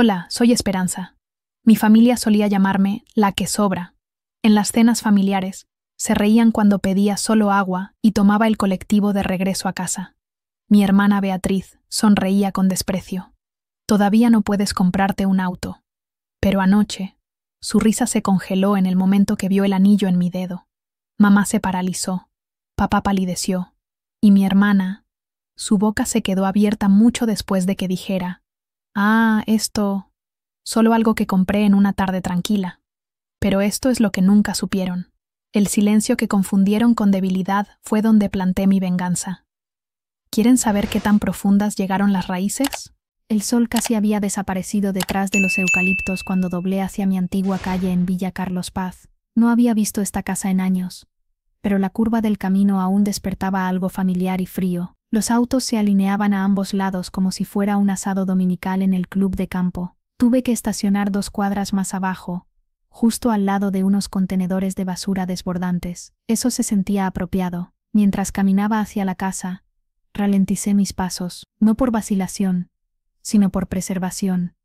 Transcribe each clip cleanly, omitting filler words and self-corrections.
Hola, soy Esperanza. Mi familia solía llamarme la que sobra. En las cenas familiares, se reían cuando pedía solo agua y tomaba el colectivo de regreso a casa. Mi hermana Beatriz sonreía con desprecio. Todavía no puedes comprarte un auto. Pero anoche, su risa se congeló en el momento que vio el anillo en mi dedo. Mamá se paralizó, papá palideció, y mi hermana, su boca se quedó abierta mucho después de que dijera: esto, solo algo que compré en una tarde tranquila. Pero esto es lo que nunca supieron. El silencio que confundieron con debilidad fue donde planté mi venganza. ¿Quieren saber qué tan profundas llegaron las raíces? El sol casi había desaparecido detrás de los eucaliptos cuando doblé hacia mi antigua calle en Villa Carlos Paz. No había visto esta casa en años, pero la curva del camino aún despertaba algo familiar y frío. Los autos se alineaban a ambos lados como si fuera un asado dominical en el club de campo. Tuve que estacionar 2 cuadras más abajo, justo al lado de unos contenedores de basura desbordantes. Eso se sentía apropiado. Mientras caminaba hacia la casa, ralenticé mis pasos, no por vacilación, sino por preservación.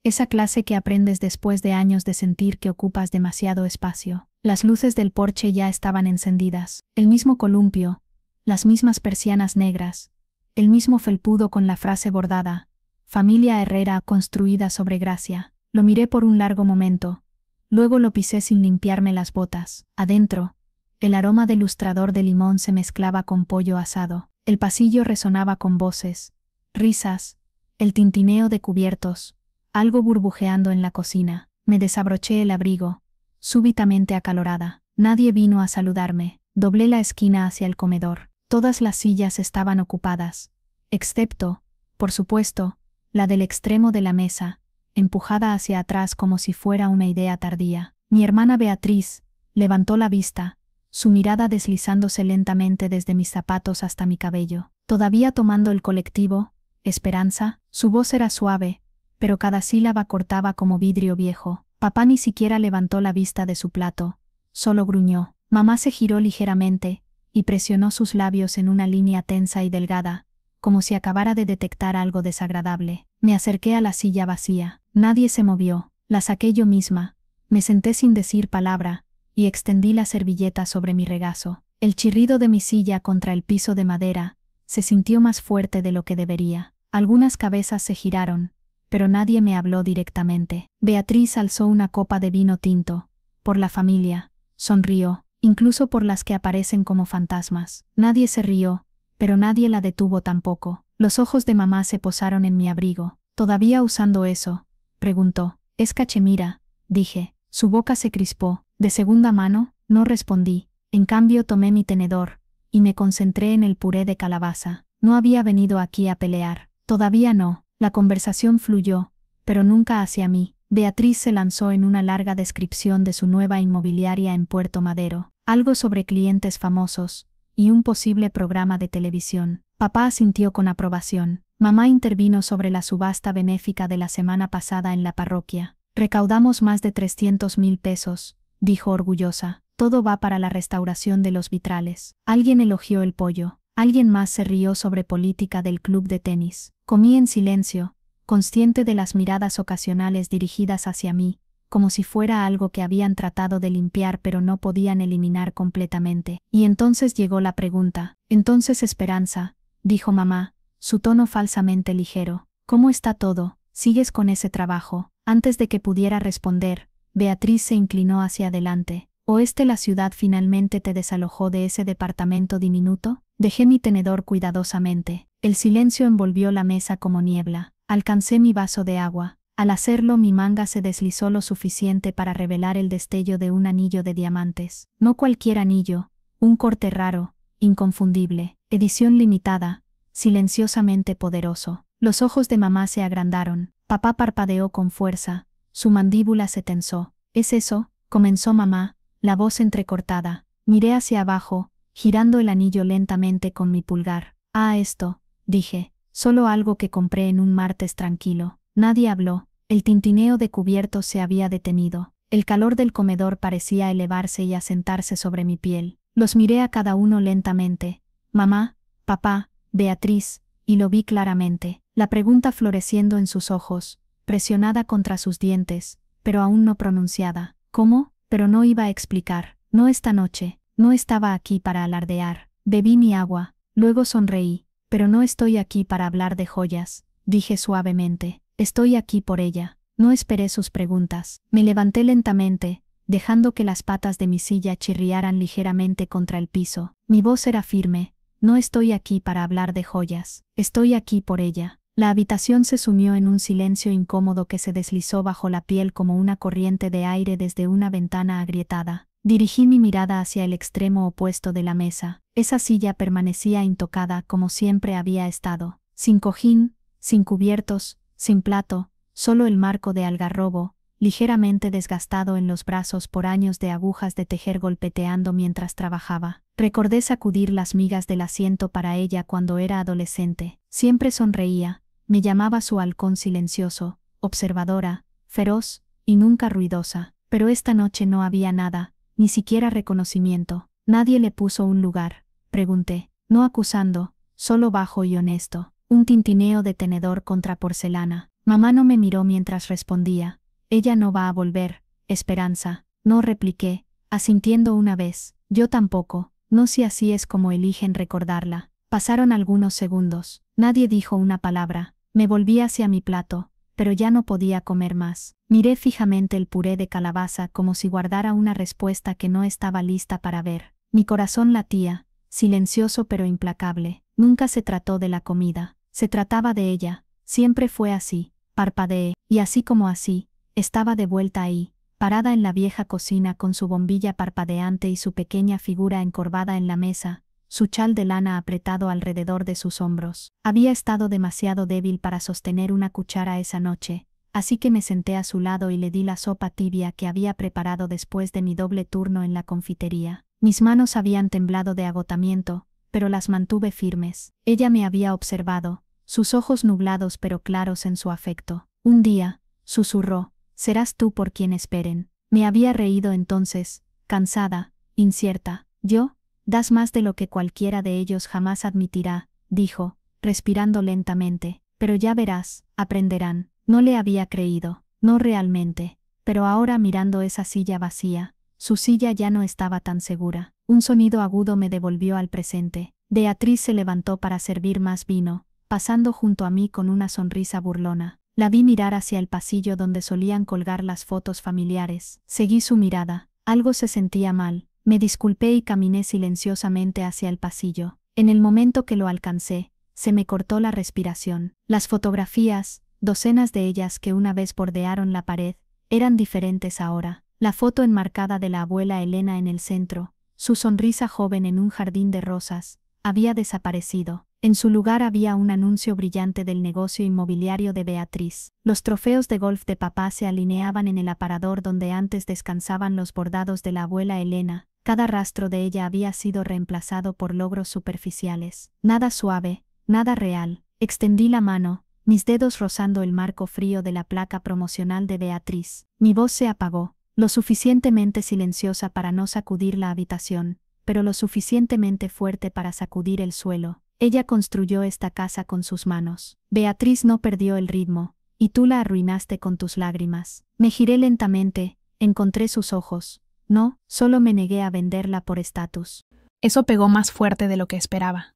Esa clase que aprendes después de años de sentir que ocupas demasiado espacio. Las luces del porche ya estaban encendidas. El mismo columpio, las mismas persianas negras, el mismo felpudo con la frase bordada: Familia Herrera construida sobre gracia. Lo miré por un largo momento, luego lo pisé sin limpiarme las botas. Adentro, el aroma del lustrador de limón se mezclaba con pollo asado. El pasillo resonaba con voces, risas, el tintineo de cubiertos, algo burbujeando en la cocina. Me desabroché el abrigo, súbitamente acalorada. Nadie vino a saludarme. Doblé la esquina hacia el comedor. Todas las sillas estaban ocupadas, excepto, por supuesto, la del extremo de la mesa, empujada hacia atrás como si fuera una idea tardía. Mi hermana Beatriz levantó la vista, su mirada deslizándose lentamente desde mis zapatos hasta mi cabello. Todavía tomando el colectivo, Esperanza, su voz era suave, pero cada sílaba cortaba como vidrio viejo. Papá ni siquiera levantó la vista de su plato, solo gruñó. Mamá se giró ligeramente y presionó sus labios en una línea tensa y delgada, como si acabara de detectar algo desagradable. Me acerqué a la silla vacía. Nadie se movió. La saqué yo misma. Me senté sin decir palabra y extendí la servilleta sobre mi regazo. El chirrido de mi silla contra el piso de madera se sintió más fuerte de lo que debería. Algunas cabezas se giraron, pero nadie me habló directamente. Beatriz alzó una copa de vino tinto. Por la familia, sonrió, incluso por las que aparecen como fantasmas. Nadie se rió, pero nadie la detuvo tampoco. Los ojos de mamá se posaron en mi abrigo. ¿Todavía usando eso?, preguntó. Es cachemira, dije. Su boca se crispó. ¿De segunda mano? No respondí. En cambio tomé mi tenedor y me concentré en el puré de calabaza. No había venido aquí a pelear. Todavía no. La conversación fluyó, pero nunca hacia mí. Beatriz se lanzó en una larga descripción de su nueva inmobiliaria en Puerto Madero, algo sobre clientes famosos y un posible programa de televisión. Papá asintió con aprobación. Mamá intervino sobre la subasta benéfica de la semana pasada en la parroquia. Recaudamos más de 300,000 pesos, dijo orgullosa. Todo va para la restauración de los vitrales. Alguien elogió el pollo. Alguien más se rió sobre política del club de tenis. Comí en silencio, consciente de las miradas ocasionales dirigidas hacia mí, como si fuera algo que habían tratado de limpiar pero no podían eliminar completamente. Y entonces llegó la pregunta. Entonces, Esperanza, dijo mamá, su tono falsamente ligero. ¿Cómo está todo? ¿Sigues con ese trabajo? Antes de que pudiera responder, Beatriz se inclinó hacia adelante. ¿Oeste la ciudad finalmente te desalojó de ese departamento diminuto? Dejé mi tenedor cuidadosamente. El silencio envolvió la mesa como niebla. Alcancé mi vaso de agua. Al hacerlo, mi manga se deslizó lo suficiente para revelar el destello de un anillo de diamantes. No cualquier anillo, un corte raro, inconfundible, edición limitada, silenciosamente poderoso. Los ojos de mamá se agrandaron. Papá parpadeó con fuerza. Su mandíbula se tensó. ¿Es eso?, comenzó mamá, la voz entrecortada. Miré hacia abajo, girando el anillo lentamente con mi pulgar. Esto, dije, solo algo que compré en un martes tranquilo. Nadie habló. El tintineo de cubiertos se había detenido. El calor del comedor parecía elevarse y asentarse sobre mi piel. Los miré a cada uno lentamente. Mamá, papá, Beatriz, y lo vi claramente. La pregunta floreciendo en sus ojos, presionada contra sus dientes, pero aún no pronunciada. ¿Cómo? Pero no iba a explicar. No esta noche. No estaba aquí para alardear. Bebí mi agua. Luego sonreí. Pero no estoy aquí para hablar de joyas, dije suavemente. Estoy aquí por ella. No esperé sus preguntas. Me levanté lentamente, dejando que las patas de mi silla chirriaran ligeramente contra el piso. Mi voz era firme. No estoy aquí para hablar de joyas. Estoy aquí por ella. La habitación se sumió en un silencio incómodo que se deslizó bajo la piel como una corriente de aire desde una ventana agrietada. Dirigí mi mirada hacia el extremo opuesto de la mesa. Esa silla permanecía intocada como siempre había estado. Sin cojín, sin cubiertos, sin plato, solo el marco de algarrobo, ligeramente desgastado en los brazos por años de agujas de tejer golpeteando mientras trabajaba. Recordé sacudir las migas del asiento para ella cuando era adolescente. Siempre sonreía, me llamaba su halcón silencioso, observadora, feroz y nunca ruidosa. Pero esta noche no había nada, ni siquiera reconocimiento. Nadie le puso un lugar, pregunté, no acusando, solo bajo y honesto. Un tintineo de tenedor contra porcelana. Mamá no me miró mientras respondía. Ella no va a volver, Esperanza. No repliqué, asintiendo una vez. Yo tampoco, no si así es como eligen recordarla. Pasaron algunos segundos. Nadie dijo una palabra. Me volví hacia mi plato, pero ya no podía comer más. Miré fijamente el puré de calabaza como si guardara una respuesta que no estaba lista para ver. Mi corazón latía, silencioso pero implacable. Nunca se trató de la comida. Se trataba de ella. Siempre fue así. Parpadeé, y así como así, estaba de vuelta ahí, parada en la vieja cocina con su bombilla parpadeante y su pequeña figura encorvada en la mesa, su chal de lana apretado alrededor de sus hombros. Había estado demasiado débil para sostener una cuchara esa noche, así que me senté a su lado y le di la sopa tibia que había preparado después de mi doble turno en la confitería. Mis manos habían temblado de agotamiento, pero las mantuve firmes. Ella me había observado, sus ojos nublados pero claros en su afecto. Un día, susurró, serás tú por quien esperen. Me había reído entonces, cansada, incierta. ¿Yo? Das más de lo que cualquiera de ellos jamás admitirá, dijo, respirando lentamente. Pero ya verás, aprenderán. No le había creído, no realmente. Pero ahora mirando esa silla vacía, su silla ya no estaba tan segura. Un sonido agudo me devolvió al presente. Beatriz se levantó para servir más vino, pasando junto a mí con una sonrisa burlona. La vi mirar hacia el pasillo donde solían colgar las fotos familiares. Seguí su mirada. Algo se sentía mal. Me disculpé y caminé silenciosamente hacia el pasillo. En el momento que lo alcancé, se me cortó la respiración. Las fotografías, docenas de ellas que una vez bordearon la pared, eran diferentes ahora. La foto enmarcada de la abuela Elena en el centro, su sonrisa joven en un jardín de rosas, había desaparecido. En su lugar había un anuncio brillante del negocio inmobiliario de Beatriz. Los trofeos de golf de papá se alineaban en el aparador donde antes descansaban los bordados de la abuela Elena. Cada rastro de ella había sido reemplazado por logros superficiales. Nada suave, nada real. Extendí la mano, mis dedos rozando el marco frío de la placa promocional de Beatriz. Mi voz se apagó, lo suficientemente silenciosa para no sacudir la habitación, pero lo suficientemente fuerte para sacudir el suelo. Ella construyó esta casa con sus manos. Beatriz no perdió el ritmo, y tú la arruinaste con tus lágrimas. Me giré lentamente, encontré sus ojos. No, solo me negué a venderla por estatus. Eso pegó más fuerte de lo que esperaba.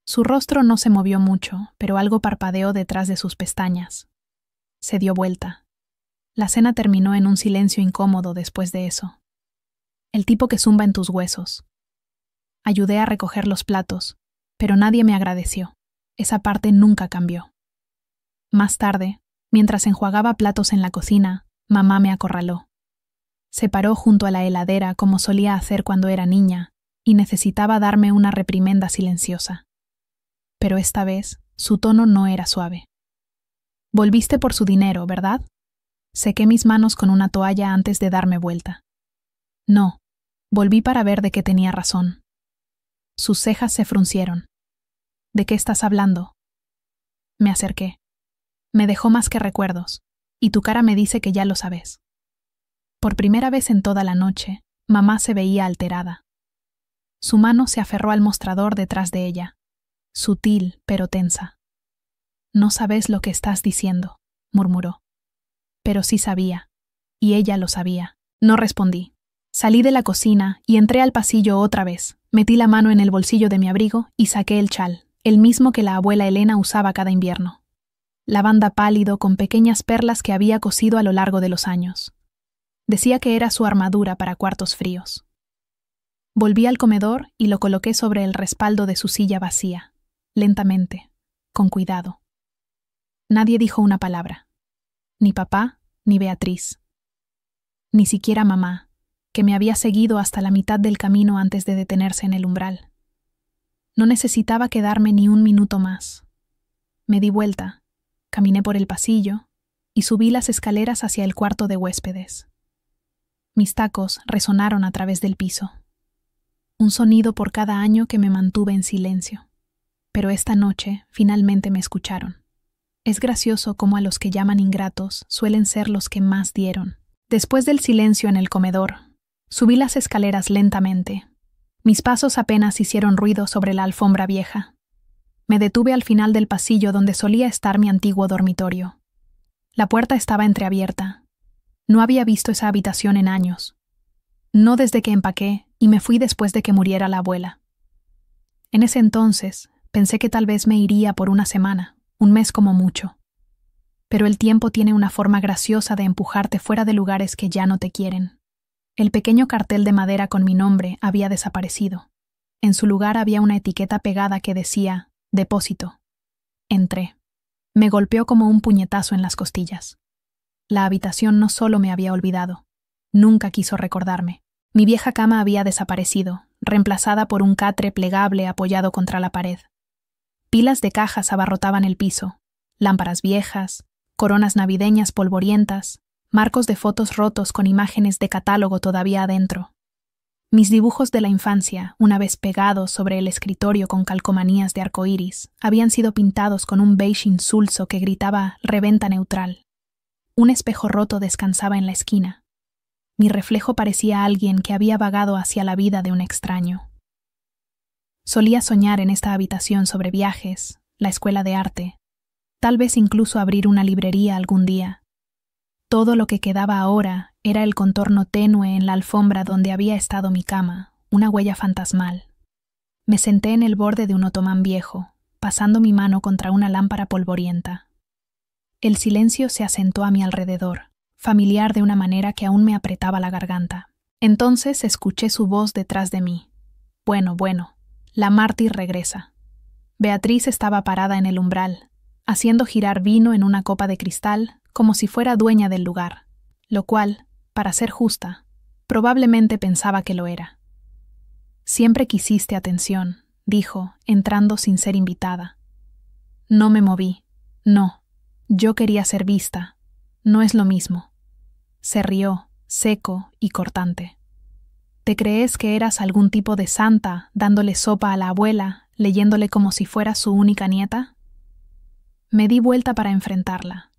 Su rostro no se movió mucho, pero algo parpadeó detrás de sus pestañas. Se dio vuelta. La cena terminó en un silencio incómodo después de eso. El tipo que zumba en tus huesos. Ayudé a recoger los platos, pero nadie me agradeció. Esa parte nunca cambió. Más tarde, mientras enjuagaba platos en la cocina, mamá me acorraló. Se paró junto a la heladera como solía hacer cuando era niña, y necesitaba darme una reprimenda silenciosa. Pero esta vez, su tono no era suave. Volviste por su dinero, ¿verdad? Sequé mis manos con una toalla antes de darme vuelta. No, volví para ver de qué tenía razón. Sus cejas se fruncieron. ¿De qué estás hablando? Me acerqué. Me dejó más que recuerdos, y tu cara me dice que ya lo sabes. Por primera vez en toda la noche, mamá se veía alterada. Su mano se aferró al mostrador detrás de ella, sutil pero tensa. No sabes lo que estás diciendo. murmuró. Pero sí sabía. Y ella lo sabía. No respondí. Salí de la cocina y entré al pasillo otra vez. Metí la mano en el bolsillo de mi abrigo y saqué el chal, el mismo que la abuela Elena usaba cada invierno. Lavanda pálido con pequeñas perlas que había cosido a lo largo de los años. Decía que era su armadura para cuartos fríos. Volví al comedor y lo coloqué sobre el respaldo de su silla vacía, lentamente, con cuidado. Nadie dijo una palabra. Ni papá, ni Beatriz. Ni siquiera mamá, que me había seguido hasta la mitad del camino antes de detenerse en el umbral. No necesitaba quedarme ni un minuto más. Me di vuelta, caminé por el pasillo y subí las escaleras hacia el cuarto de huéspedes. Mis tacos resonaron a través del piso. Un sonido por cada año que me mantuve en silencio. Pero esta noche finalmente me escucharon. Es gracioso cómo a los que llaman ingratos suelen ser los que más dieron. Después del silencio en el comedor, subí las escaleras lentamente. Mis pasos apenas hicieron ruido sobre la alfombra vieja. Me detuve al final del pasillo donde solía estar mi antiguo dormitorio. La puerta estaba entreabierta. No había visto esa habitación en años. No desde que empaqué y me fui después de que muriera la abuela. En ese entonces, pensé que tal vez me iría por una semana, un mes como mucho. Pero el tiempo tiene una forma graciosa de empujarte fuera de lugares que ya no te quieren. El pequeño cartel de madera con mi nombre había desaparecido. En su lugar había una etiqueta pegada que decía «Depósito». Entré. Me golpeó como un puñetazo en las costillas. La habitación no solo me había olvidado, nunca quiso recordarme. Mi vieja cama había desaparecido, reemplazada por un catre plegable apoyado contra la pared. Pilas de cajas abarrotaban el piso, lámparas viejas, coronas navideñas polvorientas, marcos de fotos rotos con imágenes de catálogo todavía adentro. Mis dibujos de la infancia, una vez pegados sobre el escritorio con calcomanías de arcoíris, habían sido pintados con un beige insulso que gritaba «Reventa neutral». Un espejo roto descansaba en la esquina. Mi reflejo parecía alguien que había vagado hacia la vida de un extraño. Solía soñar en esta habitación sobre viajes, la escuela de arte, tal vez incluso abrir una librería algún día. Todo lo que quedaba ahora era el contorno tenue en la alfombra donde había estado mi cama, una huella fantasmal. Me senté en el borde de un otomán viejo, pasando mi mano contra una lámpara polvorienta. El silencio se asentó a mi alrededor, familiar de una manera que aún me apretaba la garganta. Entonces escuché su voz detrás de mí. Bueno, la mártir regresa. Beatriz estaba parada en el umbral, haciendo girar vino en una copa de cristal como si fuera dueña del lugar, lo cual, para ser justa, probablemente pensaba que lo era. Siempre quisiste atención, dijo, entrando sin ser invitada. No me moví. No. Yo quería ser vista. No es lo mismo. Se rió, seco y cortante. ¿Te crees que eras algún tipo de santa, dándole sopa a la abuela, leyéndole como si fuera su única nieta? Me di vuelta para enfrentarla.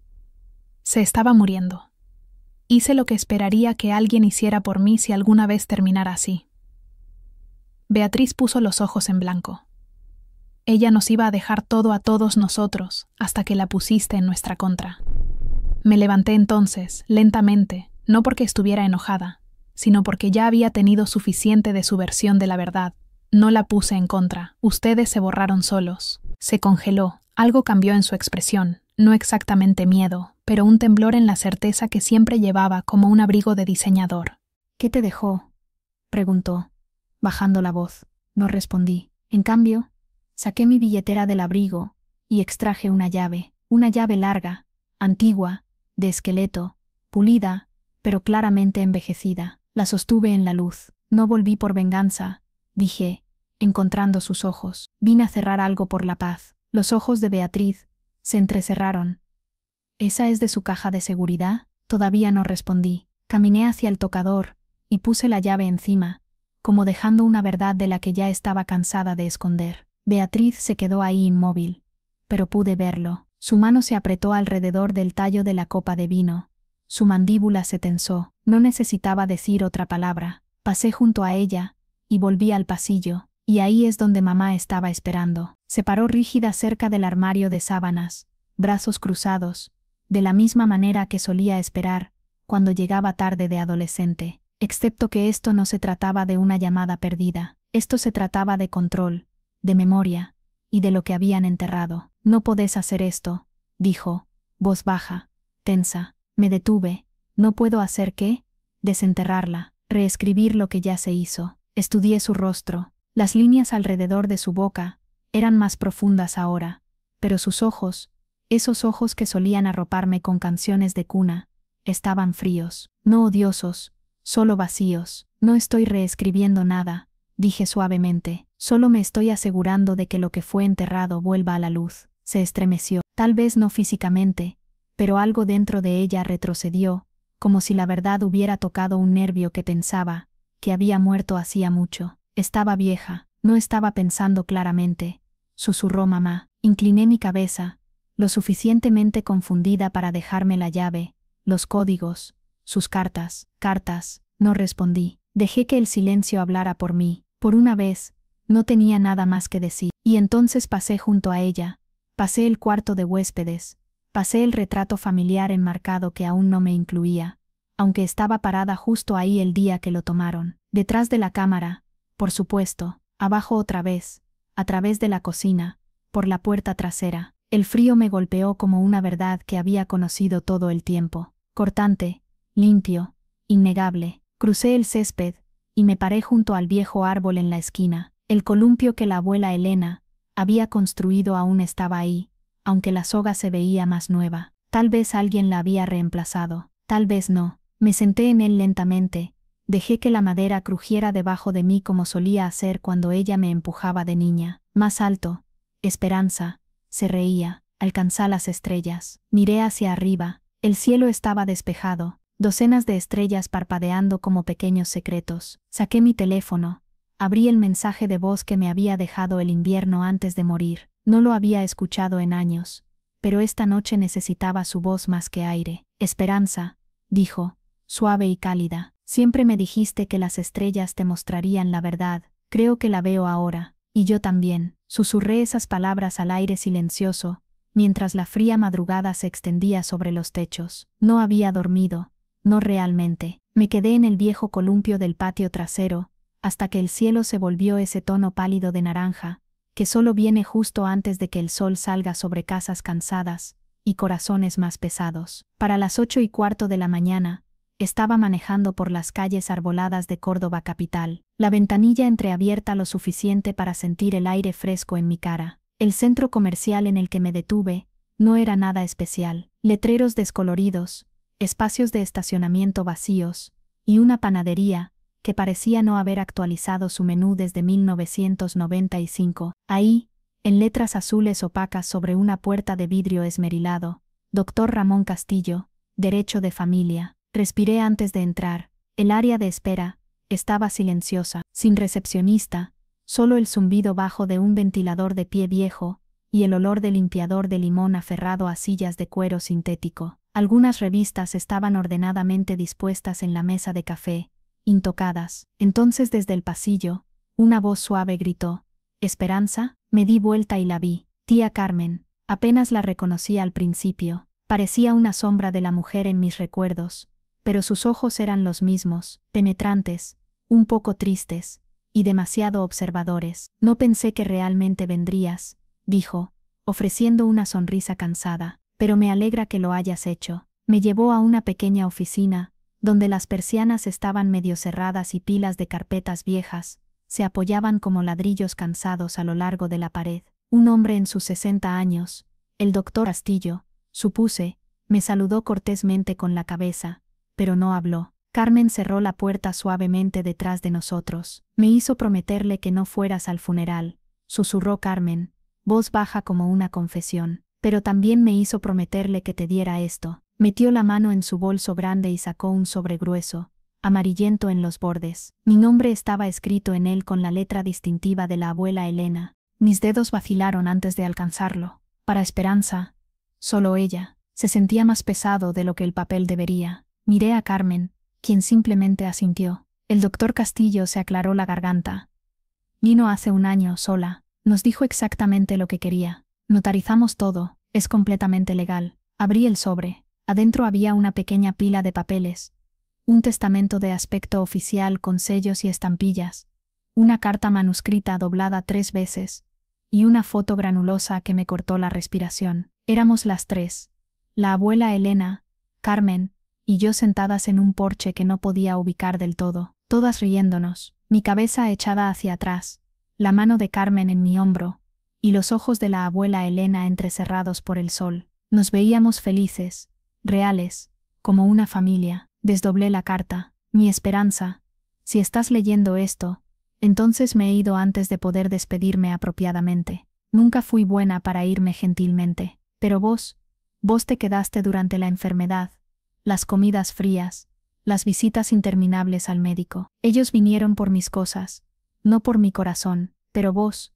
Se estaba muriendo. Hice lo que esperaría que alguien hiciera por mí si alguna vez terminara así. Beatriz puso los ojos en blanco. Ella nos iba a dejar todo a todos nosotros hasta que la pusiste en nuestra contra. Me levanté entonces, lentamente, no porque estuviera enojada, sino porque ya había tenido suficiente de su versión de la verdad. No la puse en contra, ustedes se borraron solos. Se congeló, algo cambió en su expresión, no exactamente miedo, pero un temblor en la certeza que siempre llevaba como un abrigo de diseñador. ¿Qué te dejó?, preguntó, bajando la voz. No respondí. En cambio, saqué mi billetera del abrigo y extraje una llave larga, antigua, de esqueleto, pulida, pero claramente envejecida. La sostuve en la luz. No volví por venganza, dije, encontrando sus ojos. Vine a cerrar algo por la paz. Los ojos de Beatriz se entrecerraron. ¿Esa es de su caja de seguridad? Todavía no respondí. Caminé hacia el tocador y puse la llave encima, como dejando una verdad de la que ya estaba cansada de esconder. Beatriz se quedó ahí inmóvil, pero pude verlo. Su mano se apretó alrededor del tallo de la copa de vino. Su mandíbula se tensó. No necesitaba decir otra palabra. Pasé junto a ella y volví al pasillo, y ahí es donde mamá estaba esperando. Se paró rígida cerca del armario de sábanas, brazos cruzados, de la misma manera que solía esperar cuando llegaba tarde de adolescente, excepto que esto no se trataba de una llamada perdida. Esto se trataba de control, de memoria, y de lo que habían enterrado. «No podés hacer esto», dijo, voz baja, tensa. Me detuve. «¿No puedo hacer qué?» «Desenterrarla, reescribir lo que ya se hizo». Estudié su rostro. Las líneas alrededor de su boca eran más profundas ahora, pero sus ojos, esos ojos que solían arroparme con canciones de cuna, estaban fríos, no odiosos, solo vacíos. «No estoy reescribiendo nada», dije suavemente, «solo me estoy asegurando de que lo que fue enterrado vuelva a la luz». Se estremeció, tal vez no físicamente, pero algo dentro de ella retrocedió, como si la verdad hubiera tocado un nervio que pensaba que había muerto hacía mucho. Estaba vieja, no estaba pensando claramente, susurró mamá. Incliné mi cabeza, lo suficientemente confundida para dejarme la llave, los códigos, sus cartas. No respondí. Dejé que el silencio hablara por mí. Por una vez, no tenía nada más que decir. Y entonces pasé junto a ella, pasé el cuarto de huéspedes, pasé el retrato familiar enmarcado que aún no me incluía, aunque estaba parada justo ahí el día que lo tomaron. Detrás de la cámara, por supuesto, abajo otra vez, a través de la cocina, por la puerta trasera. El frío me golpeó como una verdad que había conocido todo el tiempo. Cortante, limpio, innegable. Crucé el césped y me paré junto al viejo árbol en la esquina. El columpio que la abuela Elena había construido aún estaba ahí, aunque la soga se veía más nueva. Tal vez alguien la había reemplazado, tal vez no. Me senté en él lentamente, dejé que la madera crujiera debajo de mí como solía hacer cuando ella me empujaba de niña. Más alto, Esperanza, se reía, alcanzá las estrellas. Miré hacia arriba, el cielo estaba despejado, docenas de estrellas parpadeando como pequeños secretos. Saqué mi teléfono, abrí el mensaje de voz que me había dejado el invierno antes de morir. No lo había escuchado en años, pero esta noche necesitaba su voz más que aire. Esperanza, dijo, suave y cálida, siempre me dijiste que las estrellas te mostrarían la verdad, creo que la veo ahora, y yo también. Susurré esas palabras al aire silencioso, mientras la fría madrugada se extendía sobre los techos. No había dormido, no realmente. Me quedé en el viejo columpio del patio trasero, hasta que el cielo se volvió ese tono pálido de naranja, que solo viene justo antes de que el sol salga sobre casas cansadas y corazones más pesados. Para las 8:15 de la mañana, estaba manejando por las calles arboladas de Córdoba capital, la ventanilla entreabierta lo suficiente para sentir el aire fresco en mi cara. El centro comercial en el que me detuve no era nada especial. Letreros descoloridos, espacios de estacionamiento vacíos, y una panadería que parecía no haber actualizado su menú desde 1995. Ahí, en letras azules opacas sobre una puerta de vidrio esmerilado, Dr. Ramón Castillo, Derecho de Familia. Respiré antes de entrar. El área de espera estaba silenciosa, sin recepcionista, solo el zumbido bajo de un ventilador de pie viejo y el olor de limpiador de limón aferrado a sillas de cuero sintético. Algunas revistas estaban ordenadamente dispuestas en la mesa de café, intocadas. Entonces desde el pasillo, una voz suave gritó, «¿Esperanza?». Me di vuelta y la vi. Tía Carmen. Apenas la reconocí al principio. Parecía una sombra de la mujer en mis recuerdos, pero sus ojos eran los mismos, penetrantes, un poco tristes, y demasiado observadores. «No pensé que realmente vendrías», dijo, ofreciendo una sonrisa cansada, «pero me alegra que lo hayas hecho». Me llevó a una pequeña oficina, donde las persianas estaban medio cerradas y pilas de carpetas viejas se apoyaban como ladrillos cansados a lo largo de la pared. Un hombre en sus 60 años, el doctor Castillo, supuse, me saludó cortésmente con la cabeza, pero no habló. Carmen cerró la puerta suavemente detrás de nosotros. «Me hizo prometerle que no fueras al funeral», susurró Carmen, voz baja como una confesión. «Pero también me hizo prometerle que te diera esto». Metió la mano en su bolso grande y sacó un sobre grueso, amarillento en los bordes. Mi nombre estaba escrito en él con la letra distintiva de la abuela Elena. Mis dedos vacilaron antes de alcanzarlo. Para Esperanza, solo ella, se sentía más pesado de lo que el papel debería. Miré a Carmen, quien simplemente asintió. El doctor Castillo se aclaró la garganta. «Vino hace un año, sola. Nos dijo exactamente lo que quería. Notarizamos todo. Es completamente legal». Abrí el sobre. Adentro había una pequeña pila de papeles, un testamento de aspecto oficial con sellos y estampillas, una carta manuscrita doblada 3 veces, y una foto granulosa que me cortó la respiración. Éramos las 3, la abuela Elena, Carmen, y yo sentadas en un porche que no podía ubicar del todo, todas riéndonos, mi cabeza echada hacia atrás, la mano de Carmen en mi hombro, y los ojos de la abuela Elena entrecerrados por el sol. Nos veíamos felices, reales, como una familia. Desdoblé la carta. Mi esperanza. Si estás leyendo esto, entonces me he ido antes de poder despedirme apropiadamente. Nunca fui buena para irme gentilmente. Pero vos te quedaste durante la enfermedad, las comidas frías, las visitas interminables al médico. Ellos vinieron por mis cosas, no por mi corazón, pero vos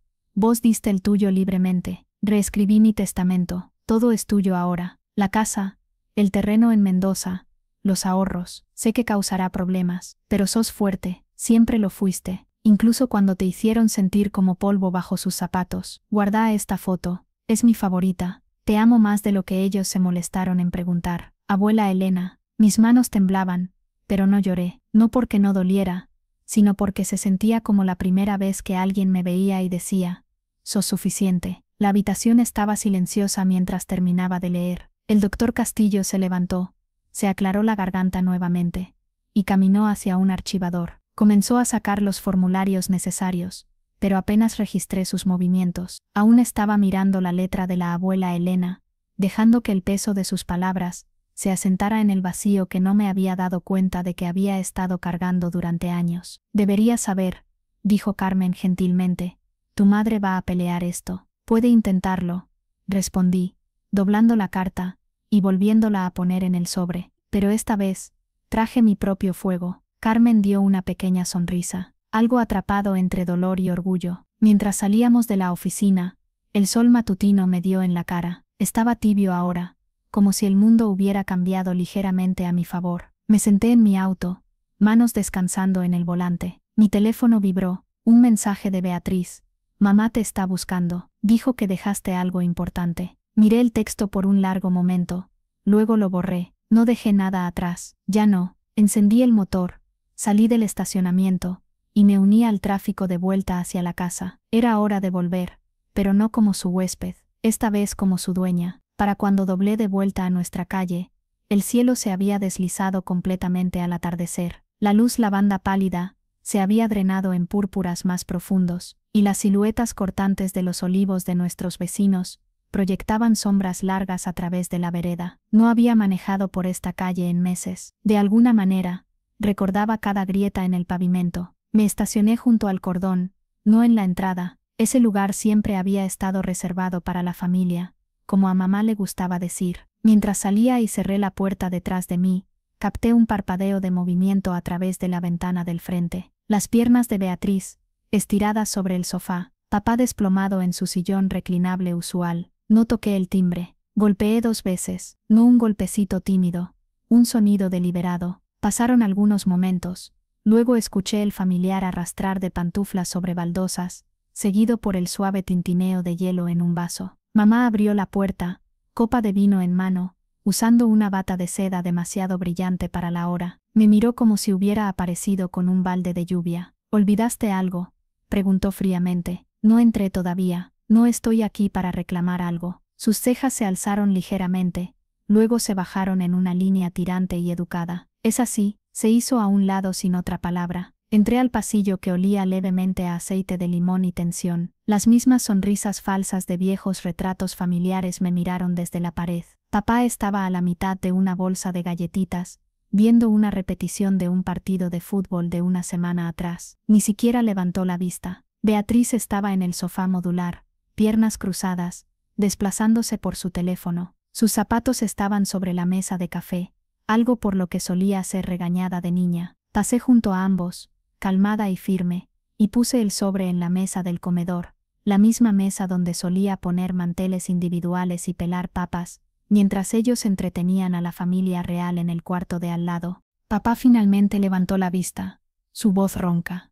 diste el tuyo libremente. Reescribí mi testamento. Todo es tuyo ahora. La casa, el terreno en Mendoza, los ahorros. Sé que causará problemas, pero sos fuerte, siempre lo fuiste, incluso cuando te hicieron sentir como polvo bajo sus zapatos. Guarda esta foto, es mi favorita. Te amo más de lo que ellos se molestaron en preguntar. Abuela Elena, mis manos temblaban, pero no lloré, no porque no doliera, sino porque se sentía como la primera vez que alguien me veía y decía, sos suficiente. La habitación estaba silenciosa mientras terminaba de leer. El doctor Castillo se levantó, se aclaró la garganta nuevamente, y caminó hacia un archivador. Comenzó a sacar los formularios necesarios, pero apenas registré sus movimientos. Aún estaba mirando la letra de la abuela Elena, dejando que el peso de sus palabras se asentara en el vacío que no me había dado cuenta de que había estado cargando durante años. Deberías saber, dijo Carmen gentilmente, tu madre va a pelear esto. Puede intentarlo, respondí, doblando la carta y volviéndola a poner en el sobre, pero esta vez traje mi propio fuego. Carmen dio una pequeña sonrisa, algo atrapado entre dolor y orgullo. Mientras salíamos de la oficina, el sol matutino me dio en la cara. Estaba tibio ahora, como si el mundo hubiera cambiado ligeramente a mi favor. Me senté en mi auto, manos descansando en el volante. Mi teléfono vibró, un mensaje de Beatriz. Mamá te está buscando, dijo que dejaste algo importante. Miré el texto por un largo momento, luego lo borré. No dejé nada atrás, ya no. Encendí el motor, salí del estacionamiento, y me uní al tráfico de vuelta hacia la casa. Era hora de volver, pero no como su huésped, esta vez como su dueña. Para cuando doblé de vuelta a nuestra calle, el cielo se había deslizado completamente al atardecer. La luz lavanda pálida se había drenado en púrpuras más profundos, y las siluetas cortantes de los olivos de nuestros vecinos proyectaban sombras largas a través de la vereda. No había manejado por esta calle en meses. De alguna manera, recordaba cada grieta en el pavimento. Me estacioné junto al cordón, no en la entrada. Ese lugar siempre había estado reservado para la familia, como a mamá le gustaba decir. Mientras salía y cerré la puerta detrás de mí, capté un parpadeo de movimiento a través de la ventana del frente. Las piernas de Beatriz, estiradas sobre el sofá, papá desplomado en su sillón reclinable usual. No toqué el timbre. Golpeé 2 veces, no un golpecito tímido, un sonido deliberado. Pasaron algunos momentos, luego escuché el familiar arrastrar de pantuflas sobre baldosas, seguido por el suave tintineo de hielo en un vaso. Mamá abrió la puerta, copa de vino en mano, usando una bata de seda demasiado brillante para la hora. Me miró como si hubiera aparecido con un balde de lluvia. ¿Olvidaste algo?, preguntó fríamente. No entré todavía. No estoy aquí para reclamar algo. Sus cejas se alzaron ligeramente, luego se bajaron en una línea tirante y educada. Es así, se hizo a un lado sin otra palabra. Entré al pasillo que olía levemente a aceite de limón y tensión. Las mismas sonrisas falsas de viejos retratos familiares me miraron desde la pared. Papá estaba a la mitad de una bolsa de galletitas, viendo una repetición de un partido de fútbol de una semana atrás. Ni siquiera levantó la vista. Beatriz estaba en el sofá modular, piernas cruzadas, desplazándose por su teléfono. Sus zapatos estaban sobre la mesa de café, algo por lo que solía ser regañada de niña. Pasé junto a ambos, calmada y firme, y puse el sobre en la mesa del comedor, la misma mesa donde solía poner manteles individuales y pelar papas, mientras ellos entretenían a la familia real en el cuarto de al lado. Papá finalmente levantó la vista, su voz ronca.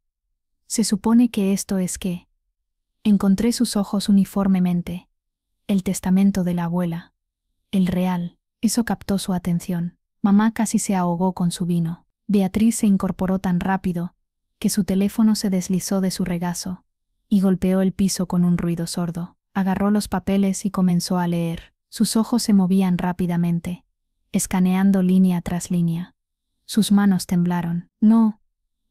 Se supone que esto es qué. Encontré sus ojos uniformemente. El testamento de la abuela. El real. Eso captó su atención. Mamá casi se ahogó con su vino. Beatriz se incorporó tan rápido que su teléfono se deslizó de su regazo y golpeó el piso con un ruido sordo. Agarró los papeles y comenzó a leer. Sus ojos se movían rápidamente, escaneando línea tras línea. Sus manos temblaron. No,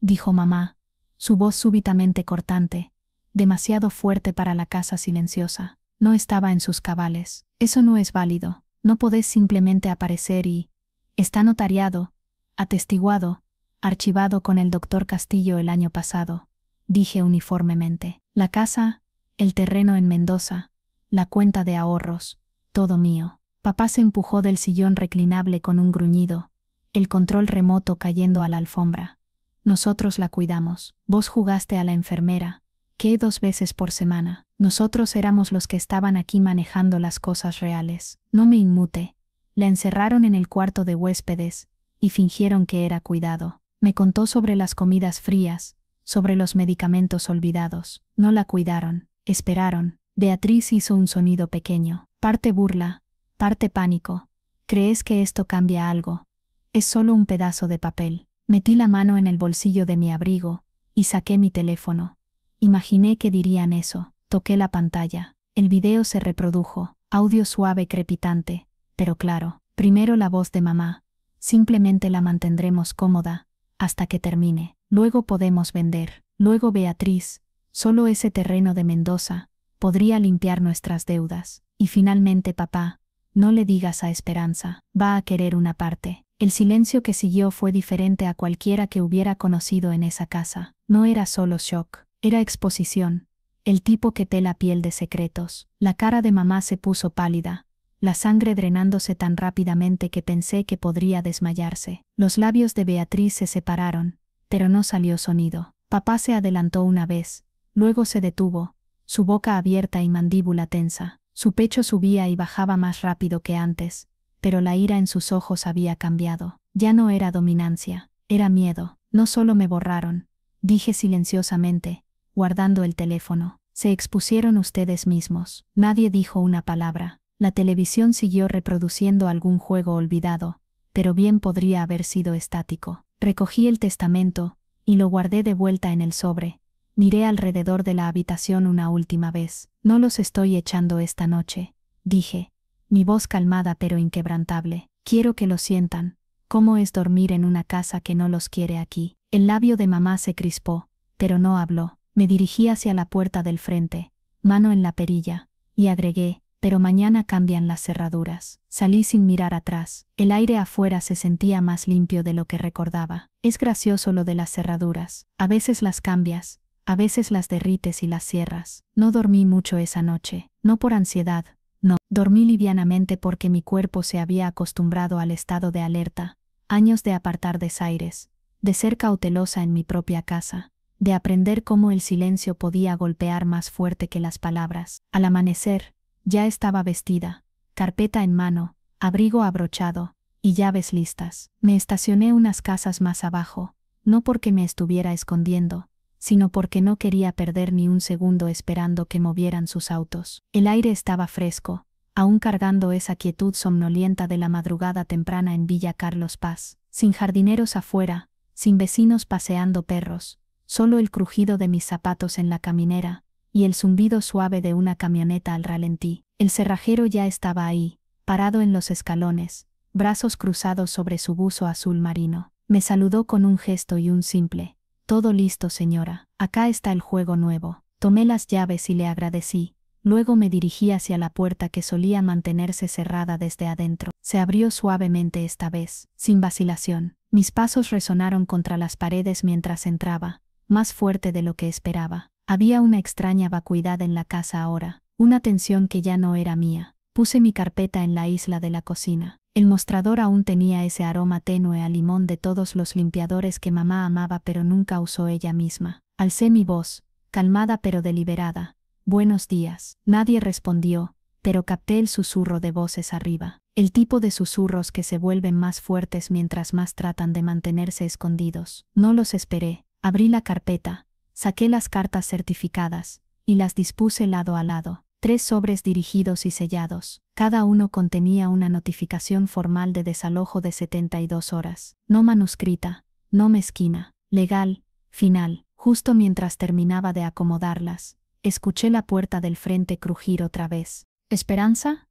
dijo mamá, su voz súbitamente cortante, demasiado fuerte para la casa silenciosa. No estaba en sus cabales. Eso no es válido. No podés simplemente aparecer y... Está notariado, atestiguado, archivado con el doctor Castillo el año pasado, dije uniformemente. La casa, el terreno en Mendoza, la cuenta de ahorros, todo mío. Papá se empujó del sillón reclinable con un gruñido, el control remoto cayendo a la alfombra. Nosotros la cuidamos. Vos jugaste a la enfermera, ¿qué 2 veces por semana? Nosotros éramos los que estaban aquí manejando las cosas reales. No me inmuté. La encerraron en el cuarto de huéspedes y fingieron que era cuidado. Me contó sobre las comidas frías, sobre los medicamentos olvidados. No la cuidaron, esperaron. Beatriz hizo un sonido pequeño, parte burla, parte pánico. ¿Crees que esto cambia algo? Es solo un pedazo de papel. Metí la mano en el bolsillo de mi abrigo y saqué mi teléfono. Imaginé que dirían eso. Toqué la pantalla. El video se reprodujo, audio suave crepitante, pero claro. Primero la voz de mamá. Simplemente la mantendremos cómoda hasta que termine. Luego podemos vender. Luego Beatriz, solo ese terreno de Mendoza, podría limpiar nuestras deudas. Y finalmente papá, no le digas a Esperanza, va a querer una parte. El silencio que siguió fue diferente a cualquiera que hubiera conocido en esa casa. No era solo shock, era exposición. El tipo que pela piel de secretos. La cara de mamá se puso pálida, la sangre drenándose tan rápidamente que pensé que podría desmayarse. Los labios de Beatriz se separaron, pero no salió sonido. Papá se adelantó una vez, luego se detuvo, su boca abierta y mandíbula tensa. Su pecho subía y bajaba más rápido que antes, pero la ira en sus ojos había cambiado. Ya no era dominancia, era miedo. No solo me borraron, dije silenciosamente, guardando el teléfono. Se expusieron ustedes mismos. Nadie dijo una palabra. La televisión siguió reproduciendo algún juego olvidado, pero bien podría haber sido estático. Recogí el testamento y lo guardé de vuelta en el sobre. Miré alrededor de la habitación una última vez. No los estoy echando esta noche, dije, mi voz calmada pero inquebrantable. Quiero que lo sientan. ¿Cómo es dormir en una casa que no los quiere aquí? El labio de mamá se crispó, pero no habló. Me dirigí hacia la puerta del frente, mano en la perilla, y agregué, pero mañana cambian las cerraduras. Salí sin mirar atrás. El aire afuera se sentía más limpio de lo que recordaba. Es gracioso lo de las cerraduras. A veces las cambias, a veces las derrites y las cierras. No dormí mucho esa noche, no por ansiedad, no. Dormí livianamente porque mi cuerpo se había acostumbrado al estado de alerta. Años de apartar desaires, de ser cautelosa en mi propia casa, de aprender cómo el silencio podía golpear más fuerte que las palabras. Al amanecer, ya estaba vestida, carpeta en mano, abrigo abrochado, y llaves listas. Me estacioné unas casas más abajo, no porque me estuviera escondiendo, sino porque no quería perder ni un segundo esperando que movieran sus autos. El aire estaba fresco, aún cargando esa quietud somnolienta de la madrugada temprana en Villa Carlos Paz, sin jardineros afuera, sin vecinos paseando perros, solo el crujido de mis zapatos en la caminera, y el zumbido suave de una camioneta al ralentí. El cerrajero ya estaba ahí, parado en los escalones, brazos cruzados sobre su buzo azul marino. Me saludó con un gesto y un simple, «Todo listo, señora. Acá está el juego nuevo». Tomé las llaves y le agradecí. Luego me dirigí hacia la puerta que solía mantenerse cerrada desde adentro. Se abrió suavemente esta vez, sin vacilación. Mis pasos resonaron contra las paredes mientras entraba, más fuerte de lo que esperaba. Había una extraña vacuidad en la casa ahora, una tensión que ya no era mía. Puse mi carpeta en la isla de la cocina. El mostrador aún tenía ese aroma tenue a limón de todos los limpiadores que mamá amaba pero nunca usó ella misma. Alcé mi voz, calmada pero deliberada. «Buenos días». Nadie respondió, pero capté el susurro de voces arriba. El tipo de susurros que se vuelven más fuertes mientras más tratan de mantenerse escondidos. No los esperé. Abrí la carpeta, saqué las cartas certificadas, y las dispuse lado a lado. 3 sobres dirigidos y sellados. Cada uno contenía una notificación formal de desalojo de 72 horas. No manuscrita, no mezquina, legal, final. Justo mientras terminaba de acomodarlas, escuché la puerta del frente crujir otra vez. ¿Esperanza?,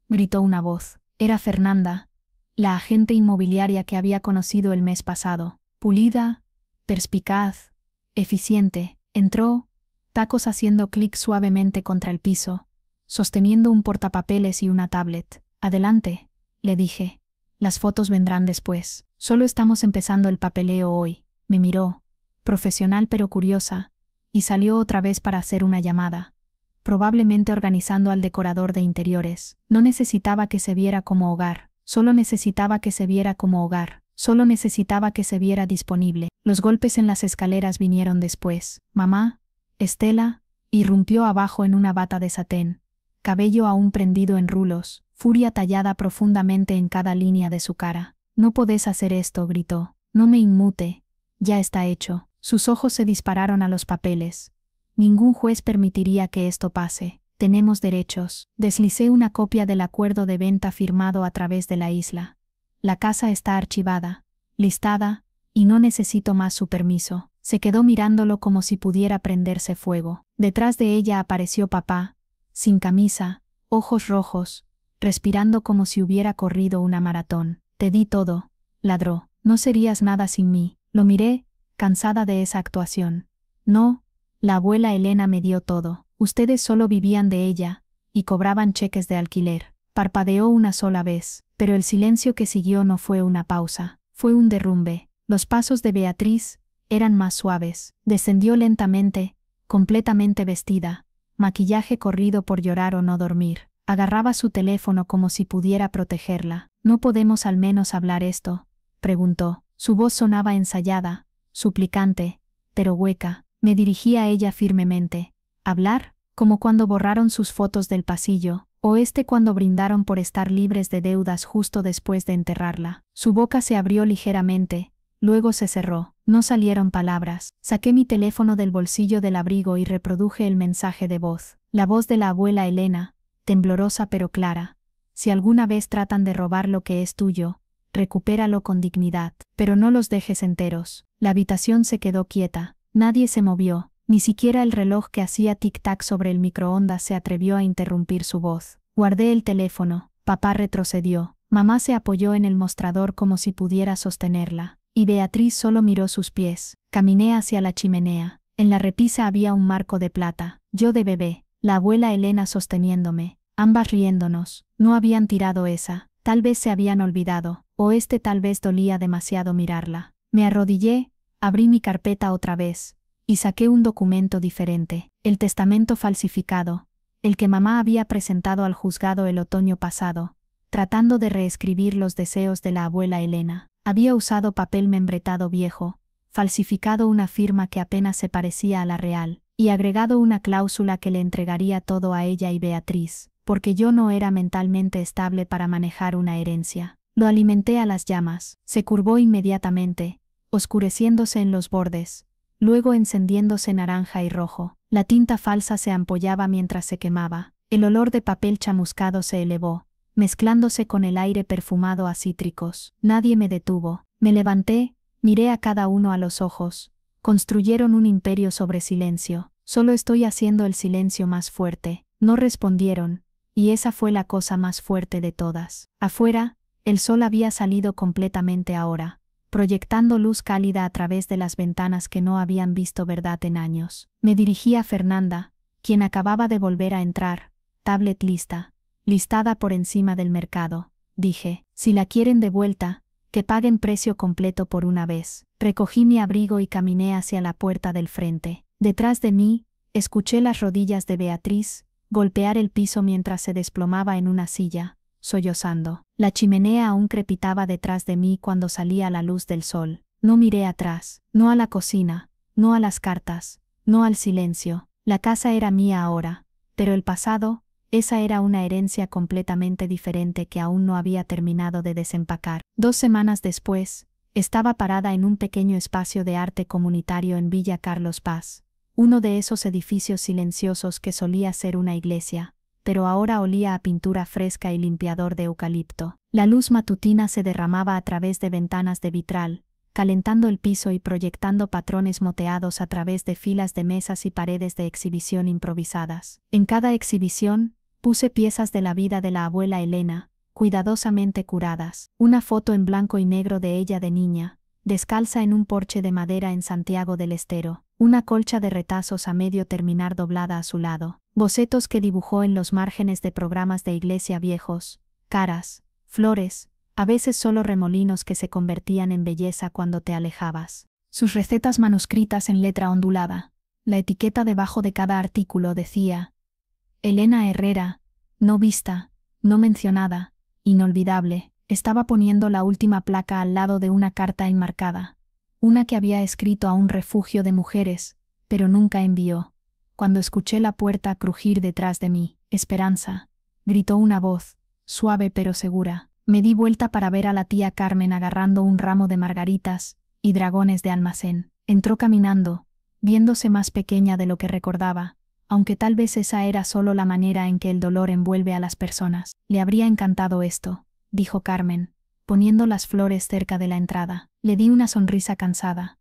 gritó una voz. Era Fernanda, la agente inmobiliaria que había conocido el mes pasado. Pulida, perspicaz, eficiente. Entró, tacos haciendo clic suavemente contra el piso, sosteniendo un portapapeles y una tablet. «Adelante», le dije. «Las fotos vendrán después. Solo estamos empezando el papeleo hoy». Me miró, profesional pero curiosa, y salió otra vez para hacer una llamada, probablemente organizando al decorador de interiores. No necesitaba que se viera como hogar, solo necesitaba que se viera como hogar, solo necesitaba que se viera disponible. Los golpes en las escaleras vinieron después. «Mamá, Estela», irrumpió abajo en una bata de satén, cabello aún prendido en rulos, furia tallada profundamente en cada línea de su cara. «No podés hacer esto», gritó. «No me inmute. Ya está hecho». Sus ojos se dispararon a los papeles. «Ningún juez permitiría que esto pase. Tenemos derechos». Deslicé una copia del acuerdo de venta firmado a través de la isla. «La casa está archivada, listada, y no necesito más su permiso». Se quedó mirándolo como si pudiera prenderse fuego. Detrás de ella apareció papá, sin camisa, ojos rojos, respirando como si hubiera corrido una maratón. «Te di todo», ladró. «No serías nada sin mí». Lo miré, cansada de esa actuación. «No, la abuela Elena me dio todo. Ustedes solo vivían de ella, y cobraban cheques de alquiler». Parpadeó una sola vez, pero el silencio que siguió no fue una pausa, fue un derrumbe. Los pasos de Beatriz eran más suaves. Descendió lentamente, completamente vestida, maquillaje corrido por llorar o no dormir. Agarraba su teléfono como si pudiera protegerla. «¿No podemos al menos hablar esto?», preguntó. Su voz sonaba ensayada, suplicante, pero hueca. Me dirigí a ella firmemente. «¿Hablar?», como cuando borraron sus fotos del pasillo, o cuando brindaron por estar libres de deudas justo después de enterrarla. Su boca se abrió ligeramente, luego se cerró. No salieron palabras. Saqué mi teléfono del bolsillo del abrigo y reproduje el mensaje de voz. La voz de la abuela Elena, temblorosa pero clara. «Si alguna vez tratan de robar lo que es tuyo, recupéralo con dignidad, pero no los dejes enteros». La habitación se quedó quieta. Nadie se movió, ni siquiera el reloj que hacía tic-tac sobre el microondas se atrevió a interrumpir su voz. Guardé el teléfono. Papá retrocedió. Mamá se apoyó en el mostrador como si pudiera sostenerla, y Beatriz solo miró sus pies. Caminé hacia la chimenea. En la repisa había un marco de plata. Yo de bebé, la abuela Elena sosteniéndome, ambas riéndonos. No habían tirado esa. Tal vez se habían olvidado, o tal vez dolía demasiado mirarla. Me arrodillé, abrí mi carpeta otra vez, y saqué un documento diferente. El testamento falsificado, el que mamá había presentado al juzgado el otoño pasado, tratando de reescribir los deseos de la abuela Elena. Había usado papel membretado viejo, falsificado una firma que apenas se parecía a la real, y agregado una cláusula que le entregaría todo a ella y Beatriz, porque yo no era mentalmente estable para manejar una herencia. Lo alimenté a las llamas. Se curvó inmediatamente, oscureciéndose en los bordes, luego encendiéndose naranja y rojo. La tinta falsa se ampollaba mientras se quemaba. El olor de papel chamuscado se elevó, mezclándose con el aire perfumado a cítricos. Nadie me detuvo. Me levanté, miré a cada uno a los ojos. Construyeron un imperio sobre silencio. Solo estoy haciendo el silencio más fuerte. No respondieron, y esa fue la cosa más fuerte de todas. Afuera, el sol había salido completamente ahora, proyectando luz cálida a través de las ventanas que no habían visto verdad en años. Me dirigí a Fernanda, quien acababa de volver a entrar. «Tablet lista, listada por encima del mercado», dije. «Si la quieren de vuelta, que paguen precio completo por una vez». Recogí mi abrigo y caminé hacia la puerta del frente. Detrás de mí, escuché las rodillas de Beatriz golpear el piso mientras se desplomaba en una silla, sollozando. La chimenea aún crepitaba detrás de mí cuando salía la luz del sol. No miré atrás, no a la cocina, no a las cartas, no al silencio. La casa era mía ahora, pero el pasado, esa era una herencia completamente diferente que aún no había terminado de desempacar. 2 semanas después, estaba parada en un pequeño espacio de arte comunitario en Villa Carlos Paz, uno de esos edificios silenciosos que solía ser una iglesia, pero ahora olía a pintura fresca y limpiador de eucalipto. La luz matutina se derramaba a través de ventanas de vitral, calentando el piso y proyectando patrones moteados a través de filas de mesas y paredes de exhibición improvisadas. En cada exhibición, puse piezas de la vida de la abuela Elena, cuidadosamente curadas. Una foto en blanco y negro de ella de niña, descalza en un porche de madera en Santiago del Estero. Una colcha de retazos a medio terminar doblada a su lado. Bocetos que dibujó en los márgenes de programas de iglesia viejos, caras, flores, a veces solo remolinos que se convertían en belleza cuando te alejabas. Sus recetas manuscritas en letra ondulada. La etiqueta debajo de cada artículo decía: Elena Herrera, no vista, no mencionada, inolvidable. Estaba poniendo la última placa al lado de una carta enmarcada. Una que había escrito a un refugio de mujeres, pero nunca envió. Cuando escuché la puerta crujir detrás de mí, Esperanza, gritó una voz, suave pero segura. Me di vuelta para ver a la tía Carmen agarrando un ramo de margaritas y dragones de almacén. Entró caminando, viéndose más pequeña de lo que recordaba, aunque tal vez esa era solo la manera en que el dolor envuelve a las personas. Le habría encantado esto, dijo Carmen, poniendo las flores cerca de la entrada. Le di una sonrisa cansada.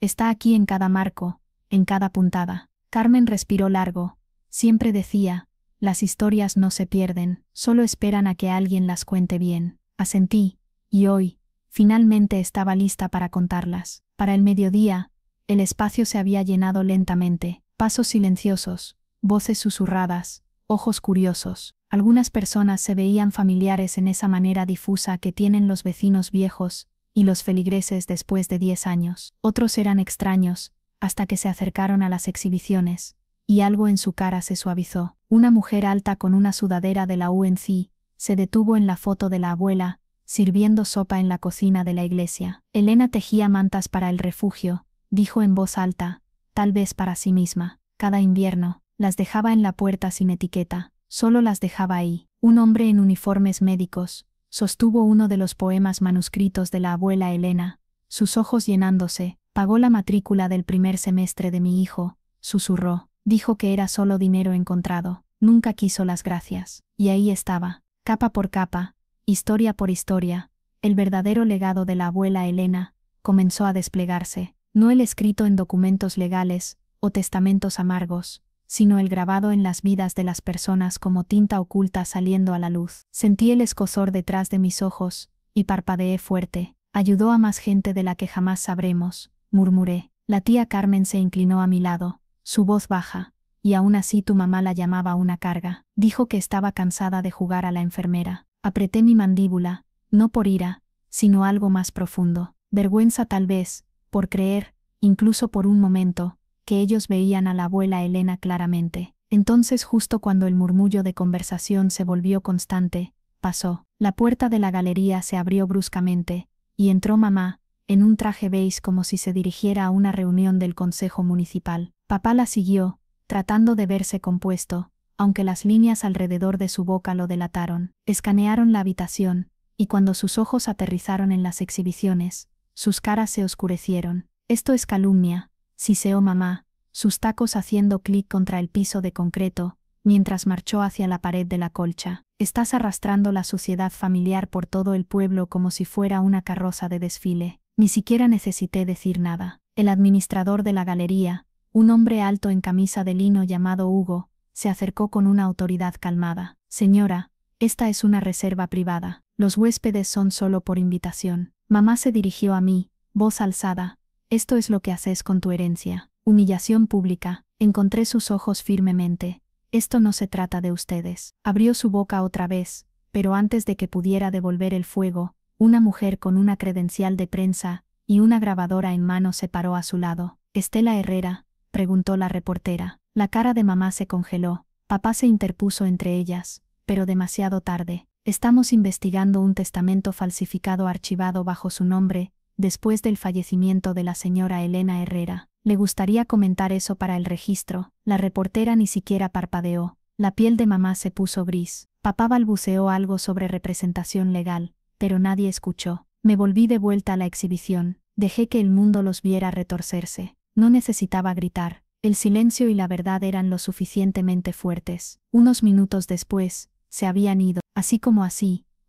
Está aquí en cada marco, en cada puntada. Carmen respiró largo. Siempre decía, las historias no se pierden, solo esperan a que alguien las cuente bien. Asentí, y hoy, finalmente estaba lista para contarlas. Para el mediodía, el espacio se había llenado lentamente, pasos silenciosos, voces susurradas, ojos curiosos. Algunas personas se veían familiares en esa manera difusa que tienen los vecinos viejos y los feligreses después de 10 años. Otros eran extraños, hasta que se acercaron a las exhibiciones, y algo en su cara se suavizó. Una mujer alta con una sudadera de la UNC se detuvo en la foto de la abuela, sirviendo sopa en la cocina de la iglesia. Elena tejía mantas para el refugio, dijo en voz alta, tal vez para sí misma. Cada invierno, las dejaba en la puerta sin etiqueta, solo las dejaba ahí. Un hombre en uniformes médicos sostuvo uno de los poemas manuscritos de la abuela Elena, sus ojos llenándose. Pagó la matrícula del primer semestre de mi hijo, susurró. Dijo que era solo dinero encontrado, nunca quiso las gracias. Y ahí estaba, capa por capa, historia por historia, el verdadero legado de la abuela Elena comenzó a desplegarse, no el escrito en documentos legales o testamentos amargos, sino el grabado en las vidas de las personas como tinta oculta saliendo a la luz. Sentí el escozor detrás de mis ojos, y parpadeé fuerte. Ayudó a más gente de la que jamás sabremos, murmuré. La tía Carmen se inclinó a mi lado, su voz baja, y aún así tu mamá la llamaba una carga. Dijo que estaba cansada de jugar a la enfermera. Apreté mi mandíbula, no por ira, sino algo más profundo. Vergüenza tal vez, por creer, incluso por un momento, que ellos veían a la abuela Elena claramente. Entonces, justo cuando el murmullo de conversación se volvió constante, pasó. La puerta de la galería se abrió bruscamente, y entró mamá, en un traje beige como si se dirigiera a una reunión del consejo municipal. Papá la siguió, tratando de verse compuesto, aunque las líneas alrededor de su boca lo delataron. Escanearon la habitación, y cuando sus ojos aterrizaron en las exhibiciones, sus caras se oscurecieron. Esto es calumnia, siseó mamá, sus tacos haciendo clic contra el piso de concreto, mientras marchó hacia la pared de la colcha. Estás arrastrando la suciedad familiar por todo el pueblo como si fuera una carroza de desfile. Ni siquiera necesité decir nada. El administrador de la galería, un hombre alto en camisa de lino llamado Hugo, se acercó con una autoridad calmada. Señora, esta es una reserva privada. Los huéspedes son solo por invitación. Mamá se dirigió a mí, voz alzada. Esto es lo que haces con tu herencia. Humillación pública. Encontré sus ojos firmemente. Esto no se trata de ustedes. Abrió su boca otra vez, pero antes de que pudiera devolver el fuego, una mujer con una credencial de prensa y una grabadora en mano se paró a su lado. ¿Estela Herrera?, preguntó la reportera. La cara de mamá se congeló. Papá se interpuso entre ellas, pero demasiado tarde. Estamos investigando un testamento falsificado archivado bajo su nombre, después del fallecimiento de la señora Elena Herrera. ¿Le gustaría comentar eso para el registro? La reportera ni siquiera parpadeó. La piel de mamá se puso gris. Papá balbuceó algo sobre representación legal, pero nadie escuchó. Me volví de vuelta a la exhibición. Dejé que el mundo los viera retorcerse. No necesitaba gritar, El silencio y la verdad eran lo suficientemente fuertes. Unos minutos después, se habían ido, así,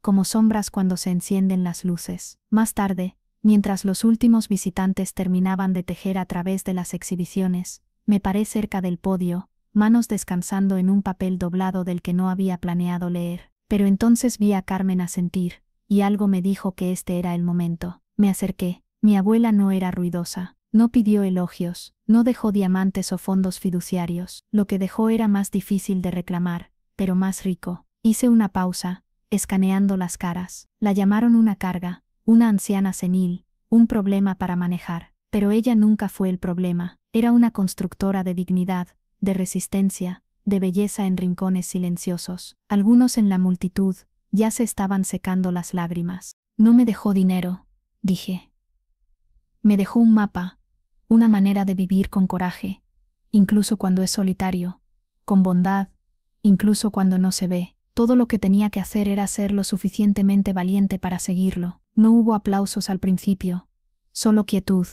como sombras cuando se encienden las luces. Más tarde, mientras los últimos visitantes terminaban de tejer a través de las exhibiciones, me paré cerca del podio, manos descansando en un papel doblado del que no había planeado leer. Pero entonces vi a Carmen asentir, y algo me dijo que este era el momento. Me acerqué. Mi abuela no era ruidosa, no pidió elogios, no dejó diamantes o fondos fiduciarios. Lo que dejó era más difícil de reclamar, pero más rico. Hice una pausa, escaneando las caras. La llamaron una carga, una anciana senil, un problema para manejar. Pero ella nunca fue el problema. Era una constructora de dignidad, de resistencia, de belleza en rincones silenciosos. Algunos en la multitud ya se estaban secando las lágrimas. No me dejó dinero, dije. Me dejó un mapa, una manera de vivir con coraje, incluso cuando es solitario, con bondad, incluso cuando no se ve. Todo lo que tenía que hacer era ser lo suficientemente valiente para seguirlo. No hubo aplausos al principio, solo quietud,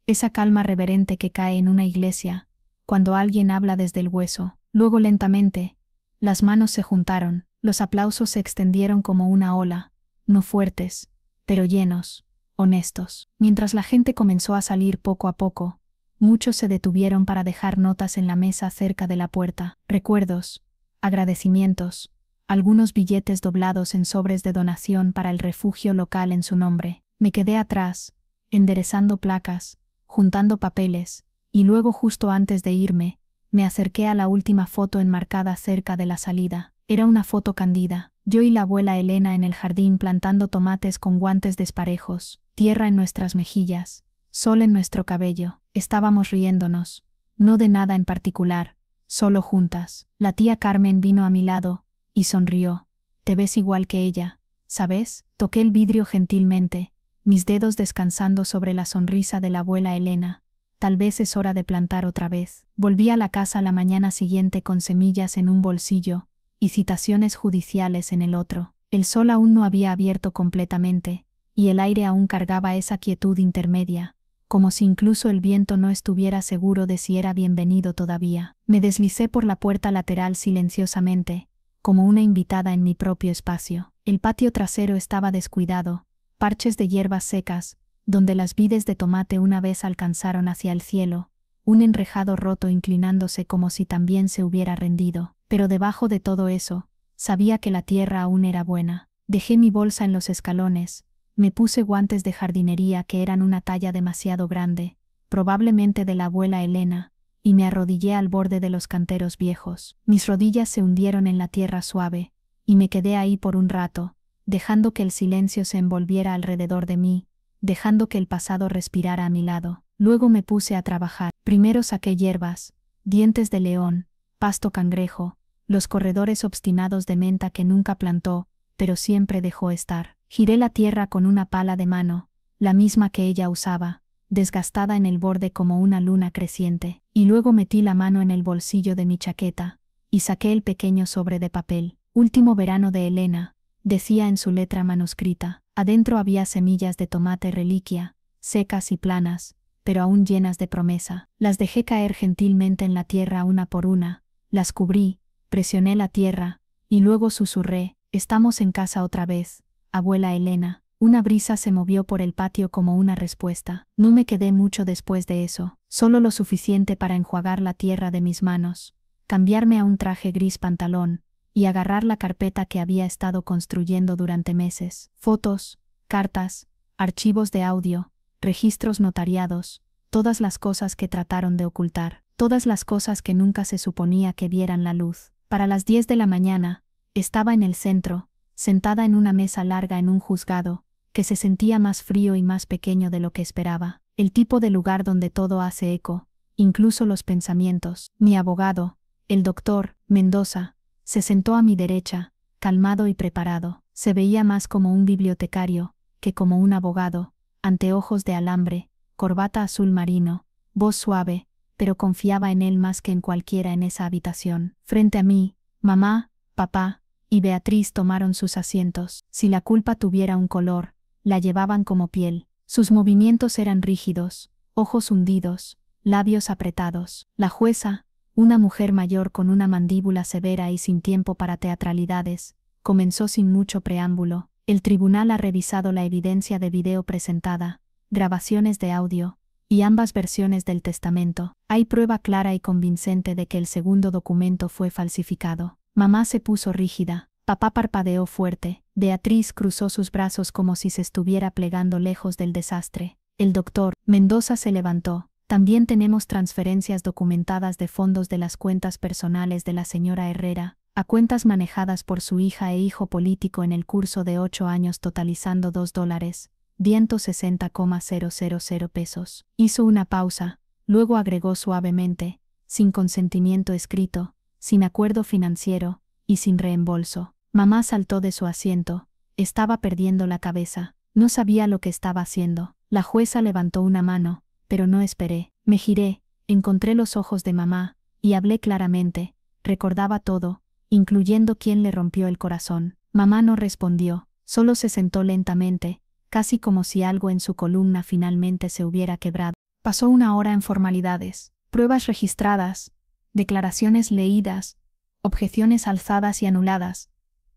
esa calma reverente que cae en una iglesia, cuando alguien habla desde el hueso. Luego lentamente, las manos se juntaron, los aplausos se extendieron como una ola, no fuertes, pero llenos, honestos. Mientras la gente comenzó a salir poco a poco, muchos se detuvieron para dejar notas en la mesa cerca de la puerta, recuerdos, agradecimientos, algunos billetes doblados en sobres de donación para el refugio local en su nombre. Me quedé atrás, enderezando placas, juntando papeles, y luego justo antes de irme, me acerqué a la última foto enmarcada cerca de la salida. Era una foto candida, yo y la abuela Elena en el jardín plantando tomates con guantes desparejos, tierra en nuestras mejillas, sol en nuestro cabello. Estábamos riéndonos, no de nada en particular, solo juntas. La tía Carmen vino a mi lado, y sonrió. Te ves igual que ella, ¿sabes? Toqué el vidrio gentilmente, mis dedos descansando sobre la sonrisa de la abuela Elena. Tal vez es hora de plantar otra vez. Volví a la casa la mañana siguiente con semillas en un bolsillo y citaciones judiciales en el otro. El sol aún no había abierto completamente, y el aire aún cargaba esa quietud intermedia, como si incluso el viento no estuviera seguro de si era bienvenido todavía. Me deslicé por la puerta lateral silenciosamente, como una invitada en mi propio espacio. El patio trasero estaba descuidado, parches de hierbas secas, donde las vides de tomate una vez alcanzaron hacia el cielo, un enrejado roto inclinándose como si también se hubiera rendido. Pero debajo de todo eso, sabía que la tierra aún era buena. Dejé mi bolsa en los escalones, me puse guantes de jardinería que eran una talla demasiado grande, probablemente de la abuela Elena, y me arrodillé al borde de los canteros viejos. Mis rodillas se hundieron en la tierra suave, y me quedé ahí por un rato, dejando que el silencio se envolviera alrededor de mí, dejando que el pasado respirara a mi lado. Luego me puse a trabajar. Primero saqué hierbas, dientes de león, pasto cangrejo, los corredores obstinados de menta que nunca plantó, pero siempre dejó estar. Giré la tierra con una pala de mano, la misma que ella usaba, desgastada en el borde como una luna creciente, y luego metí la mano en el bolsillo de mi chaqueta, y saqué el pequeño sobre de papel. Último verano de Elena, decía en su letra manuscrita. Adentro había semillas de tomate reliquia, secas y planas, pero aún llenas de promesa. Las dejé caer gentilmente en la tierra una por una, las cubrí, presioné la tierra, y luego susurré: «Estamos en casa otra vez, abuela Elena». Una brisa se movió por el patio como una respuesta. No me quedé mucho después de eso, solo lo suficiente para enjuagar la tierra de mis manos, cambiarme a un traje gris pantalón, y agarrar la carpeta que había estado construyendo durante meses. Fotos, cartas, archivos de audio, registros notariados, todas las cosas que trataron de ocultar, todas las cosas que nunca se suponía que vieran la luz. Para las 10 de la mañana, estaba en el centro, sentada en una mesa larga en un juzgado, que se sentía más frío y más pequeño de lo que esperaba. El tipo de lugar donde todo hace eco, incluso los pensamientos. Mi abogado, el doctor Mendoza, se sentó a mi derecha, calmado y preparado. Se veía más como un bibliotecario que como un abogado, anteojos de alambre, corbata azul marino, voz suave, pero confiaba en él más que en cualquiera en esa habitación. Frente a mí, mamá, papá y Beatriz tomaron sus asientos. Si la culpa tuviera un color, la llevaban como piel. Sus movimientos eran rígidos, ojos hundidos, labios apretados. La jueza, una mujer mayor con una mandíbula severa y sin tiempo para teatralidades, comenzó sin mucho preámbulo. El tribunal ha revisado la evidencia de video presentada, grabaciones de audio, y ambas versiones del testamento. Hay prueba clara y convincente de que el segundo documento fue falsificado. Mamá se puso rígida. Papá parpadeó fuerte. Beatriz cruzó sus brazos como si se estuviera plegando lejos del desastre. El doctor Mendoza se levantó. También tenemos transferencias documentadas de fondos de las cuentas personales de la señora Herrera a cuentas manejadas por su hija e hijo político en el curso de 8 años, totalizando $2, 160,000 pesos. Hizo una pausa, luego agregó suavemente, sin consentimiento escrito, sin acuerdo financiero y sin reembolso. Mamá saltó de su asiento. Estaba perdiendo la cabeza. No sabía lo que estaba haciendo. La jueza levantó una mano, pero no esperé. Me giré, encontré los ojos de mamá, y hablé claramente. Recordaba todo, incluyendo quién le rompió el corazón. Mamá no respondió, solo se sentó lentamente, casi como si algo en su columna finalmente se hubiera quebrado. Pasó una hora en formalidades, pruebas registradas, declaraciones leídas, objeciones alzadas y anuladas,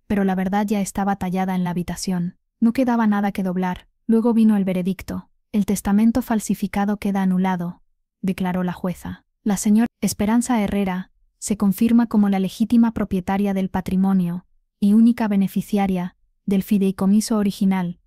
pero la verdad ya estaba tallada en la habitación. No quedaba nada que doblar. Luego vino el veredicto. El testamento falsificado queda anulado, declaró la jueza. La señora Esperanza Herrera se confirma como la legítima propietaria del patrimonio y única beneficiaria del fideicomiso original,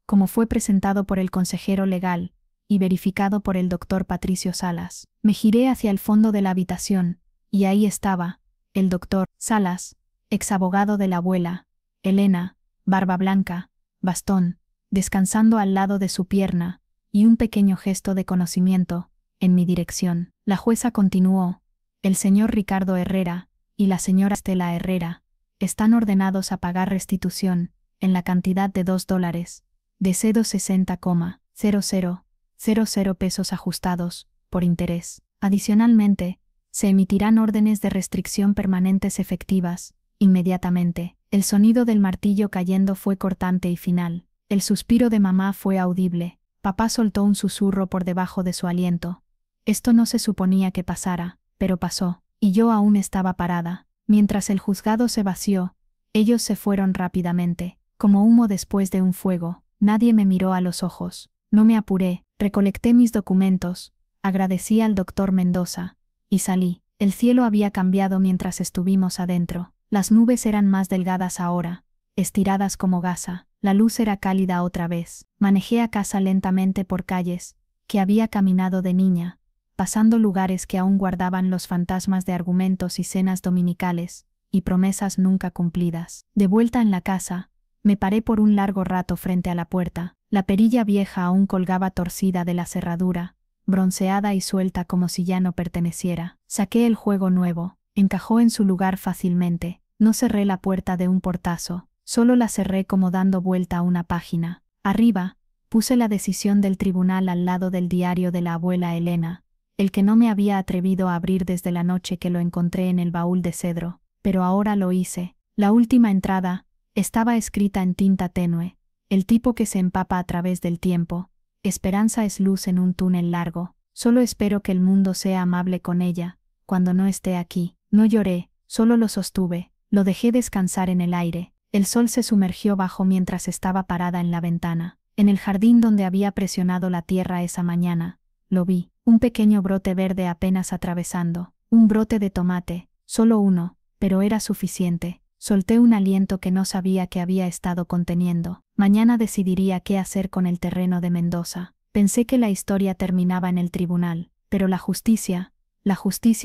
como fue presentado por el consejero legal y verificado por el doctor Patricio Salas. Me giré hacia el fondo de la habitación, y ahí estaba el doctor Salas, exabogado de la abuela, Elena, barba blanca, bastón, descansando al lado de su pierna, y un pequeño gesto de conocimiento, en mi dirección. La jueza continuó: el señor Ricardo Herrera y la señora Estela Herrera están ordenados a pagar restitución, en la cantidad de $2, de 60,0000 pesos ajustados, por interés. Adicionalmente, se emitirán órdenes de restricción permanentes efectivas, inmediatamente. El sonido del martillo cayendo fue cortante y final. El suspiro de mamá fue audible. Papá soltó un susurro por debajo de su aliento. Esto no se suponía que pasara, pero pasó, y yo aún estaba parada. Mientras el juzgado se vació, ellos se fueron rápidamente, como humo después de un fuego. Nadie me miró a los ojos. No me apuré, recolecté mis documentos, agradecí al doctor Mendoza, y salí. El cielo había cambiado mientras estuvimos adentro. Las nubes eran más delgadas ahora, estiradas como gasa. La luz era cálida otra vez. Manejé a casa lentamente por calles que había caminado de niña, pasando lugares que aún guardaban los fantasmas de argumentos y cenas dominicales, y promesas nunca cumplidas. De vuelta en la casa, me paré por un largo rato frente a la puerta. La perilla vieja aún colgaba torcida de la cerradura, bronceada y suelta como si ya no perteneciera. Saqué el juego nuevo, encajó en su lugar fácilmente. No cerré la puerta de un portazo, solo la cerré como dando vuelta a una página. Arriba, puse la decisión del tribunal al lado del diario de la abuela Elena, el que no me había atrevido a abrir desde la noche que lo encontré en el baúl de cedro, pero ahora lo hice. La última entrada estaba escrita en tinta tenue: el tipo que se empapa a través del tiempo. Esperanza es luz en un túnel largo. Solo espero que el mundo sea amable con ella cuando no esté aquí. No lloré, solo lo sostuve, lo dejé descansar en el aire. El sol se sumergió bajo mientras estaba parada en la ventana. En el jardín donde había presionado la tierra esa mañana, lo vi, un pequeño brote verde apenas atravesando, un brote de tomate, solo uno, pero era suficiente. Solté un aliento que no sabía que había estado conteniendo. Mañana decidiría qué hacer con el terreno de Mendoza. Pensé que la historia terminaba en el tribunal, pero la justicia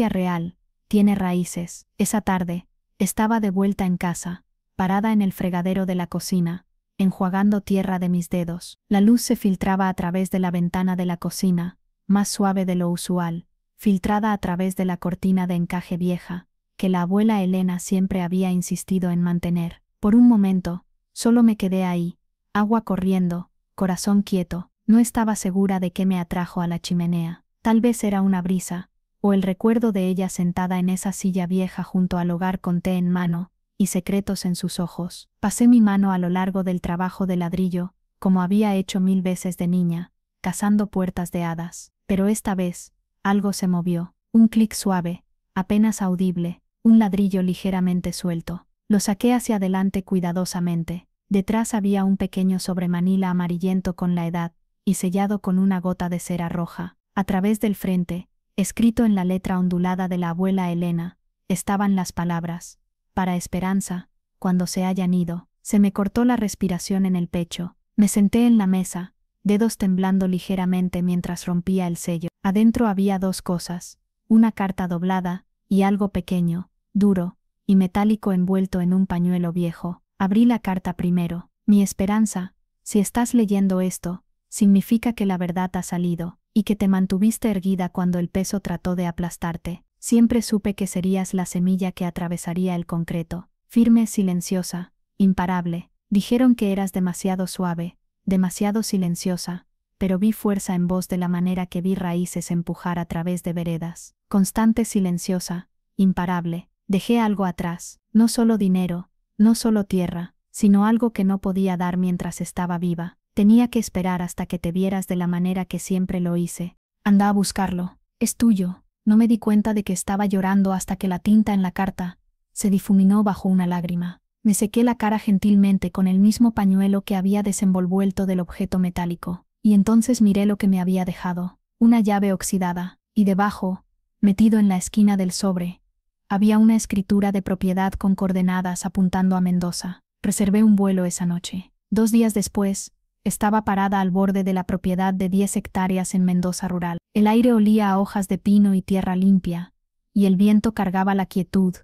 real, tiene raíces. Esa tarde, estaba de vuelta en casa, parada en el fregadero de la cocina, enjuagando tierra de mis dedos. La luz se filtraba a través de la ventana de la cocina, más suave de lo usual, filtrada a través de la cortina de encaje vieja, que la abuela Elena siempre había insistido en mantener. Por un momento, solo me quedé ahí, agua corriendo, corazón quieto. No estaba segura de qué me atrajo a la chimenea. Tal vez era una brisa, o el recuerdo de ella sentada en esa silla vieja junto al hogar con té en mano, y secretos en sus ojos. Pasé mi mano a lo largo del trabajo de ladrillo, como había hecho 1000 veces de niña, cazando puertas de hadas. Pero esta vez, algo se movió. Un clic suave, apenas audible, un ladrillo ligeramente suelto. Lo saqué hacia adelante cuidadosamente. Detrás había un pequeño sobremanila amarillento con la edad, y sellado con una gota de cera roja. A través del frente, escrito en la letra ondulada de la abuela Elena, estaban las palabras: para Esperanza, cuando se hayan ido. Se me cortó la respiración en el pecho. Me senté en la mesa, dedos temblando ligeramente mientras rompía el sello. Adentro había dos cosas: una carta doblada, y algo pequeño, duro y metálico envuelto en un pañuelo viejo. Abrí la carta primero. Mi Esperanza, si estás leyendo esto, significa que la verdad ha salido, y que te mantuviste erguida cuando el peso trató de aplastarte. Siempre supe que serías la semilla que atravesaría el concreto. Firme, silenciosa, imparable. Dijeron que eras demasiado suave, demasiado silenciosa, pero vi fuerza en vos de la manera que vi raíces empujar a través de veredas. Constante, silenciosa, imparable. Dejé algo atrás, no solo dinero, no solo tierra, sino algo que no podía dar mientras estaba viva. Tenía que esperar hasta que te vieras de la manera que siempre lo hice. Anda a buscarlo. Es tuyo. No me di cuenta de que estaba llorando hasta que la tinta en la carta se difuminó bajo una lágrima. Me sequé la cara gentilmente con el mismo pañuelo que había desenvuelto del objeto metálico, y entonces miré lo que me había dejado: una llave oxidada, y debajo, metido en la esquina del sobre, había una escritura de propiedad con coordenadas apuntando a Mendoza. Reservé un vuelo esa noche. 2 días después, estaba parada al borde de la propiedad de 10 hectáreas en Mendoza rural. El aire olía a hojas de pino y tierra limpia, y el viento cargaba la quietud,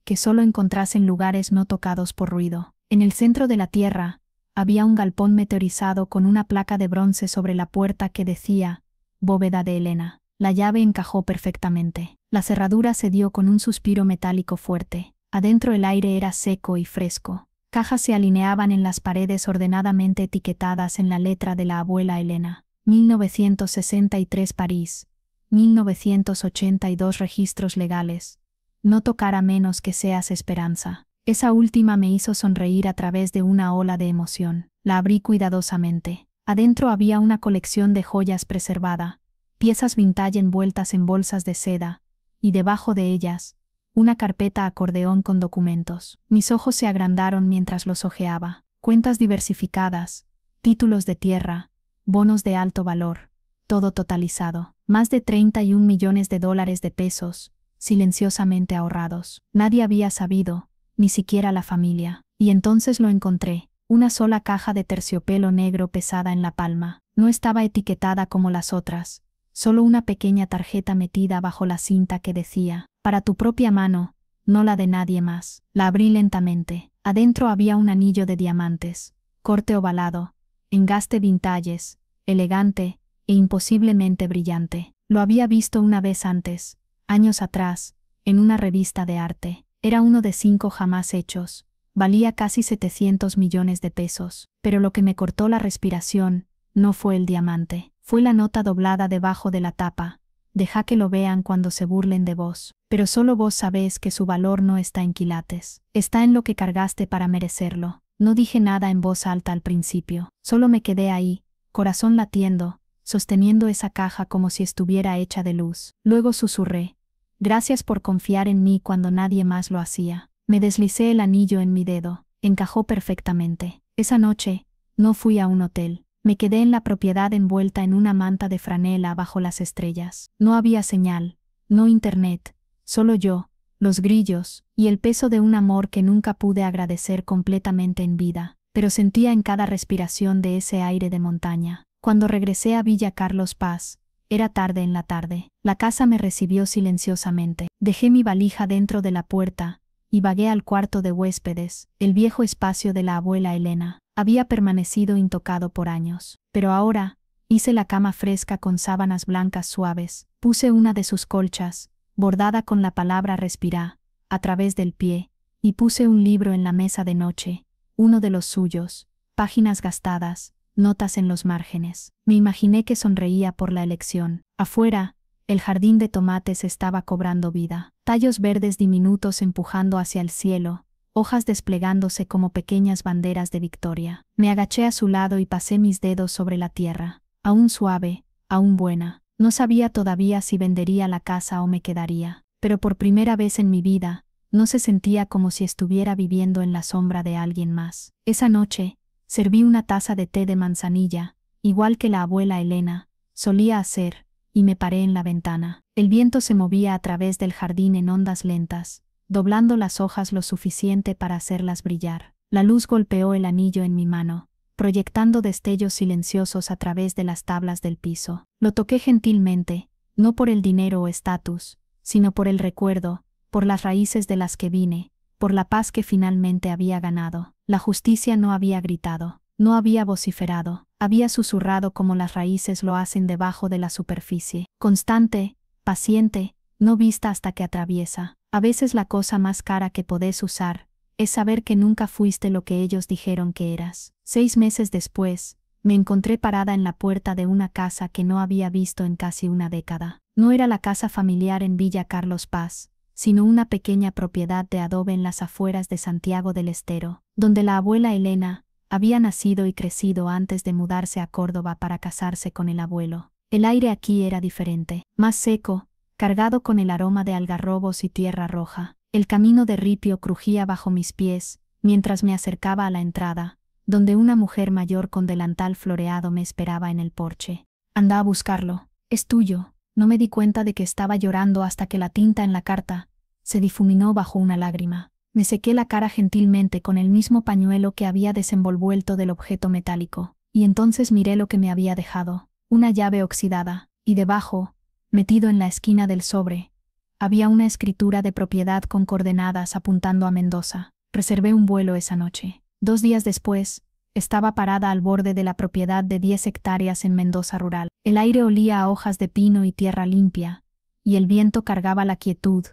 que solo encontrase en lugares no tocados por ruido. En el centro de la tierra, había un galpón meteorizado con una placa de bronce sobre la puerta que decía: Bóveda de Elena. La llave encajó perfectamente. La cerradura se dio con un suspiro metálico fuerte. Adentro el aire era seco y fresco. Cajas se alineaban en las paredes ordenadamente etiquetadas en la letra de la abuela Elena. 1963 París. 1982 registros legales. No tocará menos que seas Esperanza. Esa última me hizo sonreír a través de una ola de emoción. La abrí cuidadosamente. Adentro había una colección de joyas preservada, piezas vintage envueltas en bolsas de seda, y debajo de ellas, una carpeta acordeón con documentos. Mis ojos se agrandaron mientras los hojeaba. Cuentas diversificadas, títulos de tierra, bonos de alto valor, todo totalizado. Más de 31 millones de dólares de pesos, silenciosamente ahorrados. Nadie había sabido, ni siquiera la familia. Y entonces lo encontré. Una sola caja de terciopelo negro pesada en la palma. No estaba etiquetada como las otras. Solo una pequeña tarjeta metida bajo la cinta que decía: para tu propia mano, no la de nadie más. La abrí lentamente. Adentro había un anillo de diamantes, corte ovalado, engaste vintages, elegante e imposiblemente brillante. Lo había visto una vez antes, años atrás, en una revista de arte. Era uno de 5 jamás hechos. Valía casi 700 millones de pesos. Pero lo que me cortó la respiración no fue el diamante. Fue la nota doblada debajo de la tapa: deja que lo vean cuando se burlen de vos. Pero solo vos sabés que su valor no está en quilates. Está en lo que cargaste para merecerlo. No dije nada en voz alta al principio. Solo me quedé ahí, corazón latiendo, sosteniendo esa caja como si estuviera hecha de luz. Luego susurré: gracias por confiar en mí cuando nadie más lo hacía. Me deslicé el anillo en mi dedo. Encajó perfectamente. Esa noche, no fui a un hotel. Me quedé en la propiedad envuelta en una manta de franela bajo las estrellas. No había señal, no internet, solo yo, los grillos, y el peso de un amor que nunca pude agradecer completamente en vida, pero sentía en cada respiración de ese aire de montaña. Cuando regresé a Villa Carlos Paz, era tarde en la tarde. La casa me recibió silenciosamente. Dejé mi valija dentro de la puerta y vagué al cuarto de huéspedes. El viejo espacio de la abuela Elena había permanecido intocado por años. Pero ahora, hice la cama fresca con sábanas blancas suaves. Puse una de sus colchas, bordada con la palabra respirá, a través del pie, y puse un libro en la mesa de noche, uno de los suyos, páginas gastadas, notas en los márgenes. Me imaginé que sonreía por la elección. Afuera, el jardín de tomates estaba cobrando vida. Tallos verdes diminutos empujando hacia el cielo, hojas desplegándose como pequeñas banderas de victoria. Me agaché a su lado y pasé mis dedos sobre la tierra. Aún suave, aún buena. No sabía todavía si vendería la casa o me quedaría, pero por primera vez en mi vida, no se sentía como si estuviera viviendo en la sombra de alguien más. Esa noche, serví una taza de té de manzanilla, igual que la abuela Elena solía hacer, y me paré en la ventana. El viento se movía a través del jardín en ondas lentas, doblando las hojas lo suficiente para hacerlas brillar. La luz golpeó el anillo en mi mano, proyectando destellos silenciosos a través de las tablas del piso. Lo toqué gentilmente, no por el dinero o estatus, sino por el recuerdo, por las raíces de las que vine, por la paz que finalmente había ganado. La justicia no había gritado, no había vociferado, había susurrado como las raíces lo hacen debajo de la superficie, constante, paciente, no vista hasta que atraviesa. A veces la cosa más cara que podés usar es saber que nunca fuiste lo que ellos dijeron que eras. 6 meses después, me encontré parada en la puerta de una casa que no había visto en casi una década. No era la casa familiar en Villa Carlos Paz, sino una pequeña propiedad de adobe en las afueras de Santiago del Estero, donde la abuela Elena había nacido y crecido antes de mudarse a Córdoba para casarse con el abuelo. El aire aquí era diferente, más seco, cargado con el aroma de algarrobos y tierra roja. El camino de ripio crujía bajo mis pies, mientras me acercaba a la entrada, donde una mujer mayor con delantal floreado me esperaba en el porche. Anda a buscarlo, es tuyo. No me di cuenta de que estaba llorando hasta que la tinta en la carta se difuminó bajo una lágrima. Me sequé la cara gentilmente con el mismo pañuelo que había desenvuelto del objeto metálico, y entonces miré lo que me había dejado, una llave oxidada, y debajo, metido en la esquina del sobre, había una escritura de propiedad con coordenadas apuntando a Mendoza. Reservé un vuelo esa noche. 2 días después, estaba parada al borde de la propiedad de 10 hectáreas en Mendoza rural. El aire olía a hojas de pino y tierra limpia, y el viento cargaba la quietud,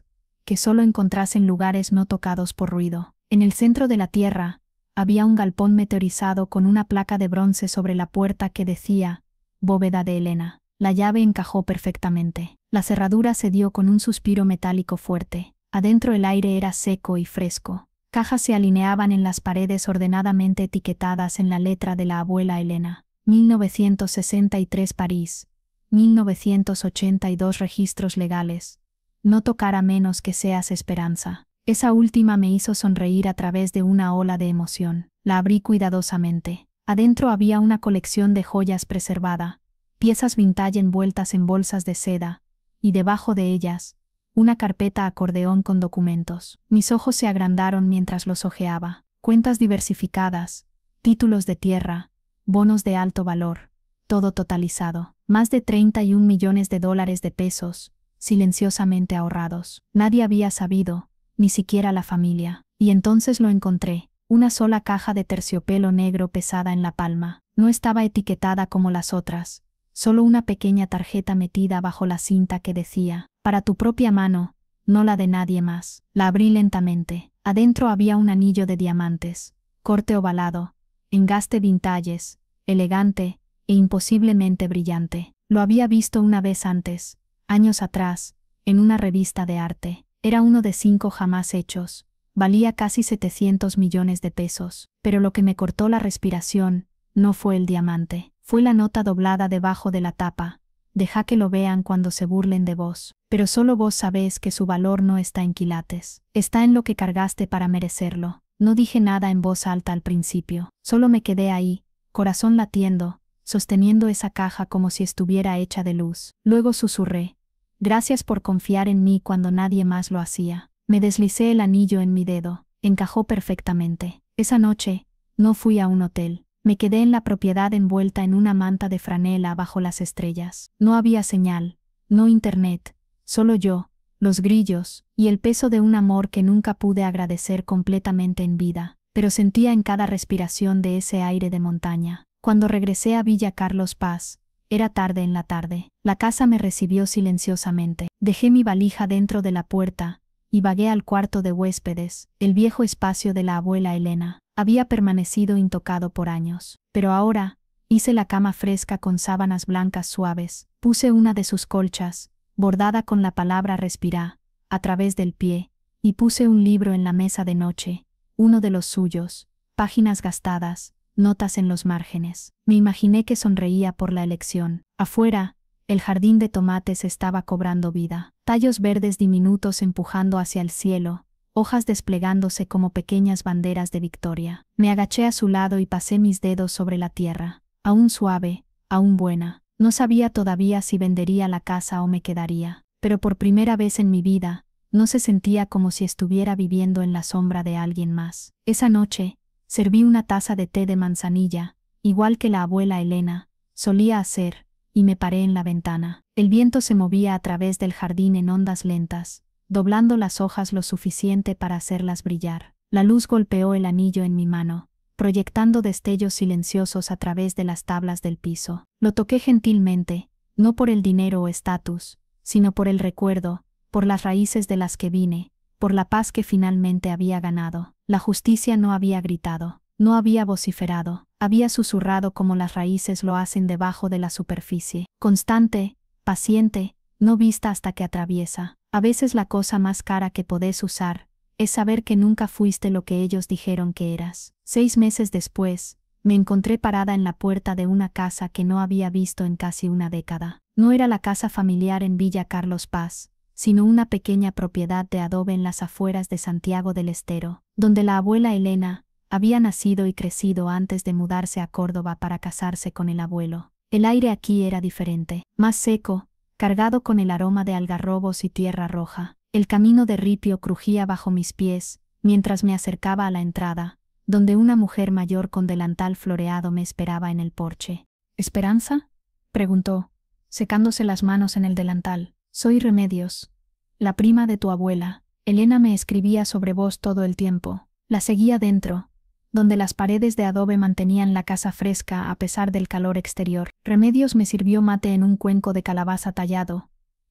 que solo encontrás en lugares no tocados por ruido. En el centro de la tierra, había un galpón meteorizado con una placa de bronce sobre la puerta que decía, Bóveda de Elena. La llave encajó perfectamente. La cerradura se dio con un suspiro metálico fuerte. Adentro el aire era seco y fresco. Cajas se alineaban en las paredes ordenadamente etiquetadas en la letra de la abuela Elena. 1963 París. 1982 registros legales. No tocar a menos que seas Esperanza. Esa última me hizo sonreír a través de una ola de emoción. La abrí cuidadosamente. Adentro había una colección de joyas preservada, piezas vintage envueltas en bolsas de seda, y debajo de ellas, una carpeta acordeón con documentos. Mis ojos se agrandaron mientras los hojeaba. Cuentas diversificadas, títulos de tierra, bonos de alto valor, todo totalizado. Más de 31 millones de dólares de pesos, silenciosamente ahorrados. Nadie había sabido, ni siquiera la familia. Y entonces lo encontré, una sola caja de terciopelo negro pesada en la palma. No estaba etiquetada como las otras. Solo una pequeña tarjeta metida bajo la cinta que decía, para tu propia mano, no la de nadie más. La abrí lentamente. Adentro había un anillo de diamantes, corte ovalado, engaste vintages, elegante e imposiblemente brillante. Lo había visto una vez antes, años atrás, en una revista de arte. Era uno de 5 jamás hechos. Valía casi 700 millones de pesos. Pero lo que me cortó la respiración no fue el diamante. Fue la nota doblada debajo de la tapa. Deja que lo vean cuando se burlen de vos. Pero solo vos sabés que su valor no está en quilates. Está en lo que cargaste para merecerlo. No dije nada en voz alta al principio. Solo me quedé ahí, corazón latiendo, sosteniendo esa caja como si estuviera hecha de luz. Luego susurré. Gracias por confiar en mí cuando nadie más lo hacía. Me deslicé el anillo en mi dedo. Encajó perfectamente. Esa noche, no fui a un hotel. Me quedé en la propiedad envuelta en una manta de franela bajo las estrellas. No había señal, no internet, solo yo, los grillos, y el peso de un amor que nunca pude agradecer completamente en vida, pero sentía en cada respiración de ese aire de montaña. Cuando regresé a Villa Carlos Paz, era tarde en la tarde. La casa me recibió silenciosamente. Dejé mi valija dentro de la puerta y vagué al cuarto de huéspedes, el viejo espacio de la abuela Elena. Había permanecido intocado por años, pero ahora hice la cama fresca con sábanas blancas suaves, puse una de sus colchas, bordada con la palabra respirá, a través del pie, y puse un libro en la mesa de noche, uno de los suyos, páginas gastadas, notas en los márgenes. Me imaginé que sonreía por la elección. Afuera, El jardín de tomates estaba cobrando vida. Tallos verdes diminutos empujando hacia el cielo, hojas desplegándose como pequeñas banderas de victoria. Me agaché a su lado y pasé mis dedos sobre la tierra. Aún suave, aún buena. No sabía todavía si vendería la casa o me quedaría. Pero por primera vez en mi vida, no se sentía como si estuviera viviendo en la sombra de alguien más. Esa noche, serví una taza de té de manzanilla, igual que la abuela Elena solía hacer, y me paré en la ventana. El viento se movía a través del jardín en ondas lentas, doblando las hojas lo suficiente para hacerlas brillar. La luz golpeó el anillo en mi mano, proyectando destellos silenciosos a través de las tablas del piso. Lo toqué gentilmente, no por el dinero o estatus, sino por el recuerdo, por las raíces de las que vine, por la paz que finalmente había ganado. La justicia no había gritado, no había vociferado, había susurrado como las raíces lo hacen debajo de la superficie, constante, paciente, no vista hasta que atraviesa. A veces la cosa más cara que podés usar es saber que nunca fuiste lo que ellos dijeron que eras. 6 meses después, me encontré parada en la puerta de una casa que no había visto en casi una década. No era la casa familiar en Villa Carlos Paz, sino una pequeña propiedad de adobe en las afueras de Santiago del Estero, donde la abuela Elena había nacido y crecido antes de mudarse a Córdoba para casarse con el abuelo. El aire aquí era diferente, más seco, cargado con el aroma de algarrobos y tierra roja. El camino de ripio crujía bajo mis pies, mientras me acercaba a la entrada, donde una mujer mayor con delantal floreado me esperaba en el porche. ¿Esperanza?, preguntó, secándose las manos en el delantal. Soy Remedios, la prima de tu abuela. Elena me escribía sobre vos todo el tiempo. La seguía dentro, donde las paredes de adobe mantenían la casa fresca a pesar del calor exterior. Remedios me sirvió mate en un cuenco de calabaza tallado,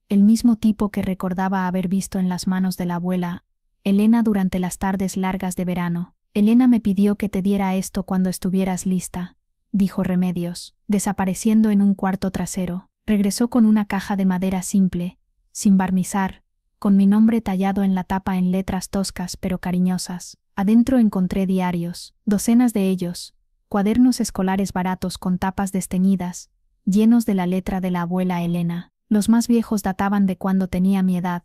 el mismo tipo que recordaba haber visto en las manos de la abuela Elena durante las tardes largas de verano. Elena me pidió que te diera esto cuando estuvieras lista, dijo Remedios, desapareciendo en un cuarto trasero. Regresó con una caja de madera simple, sin barnizar, con mi nombre tallado en la tapa en letras toscas pero cariñosas. Adentro encontré diarios, docenas de ellos, cuadernos escolares baratos con tapas desteñidas, llenos de la letra de la abuela Elena. Los más viejos databan de cuando tenía mi edad,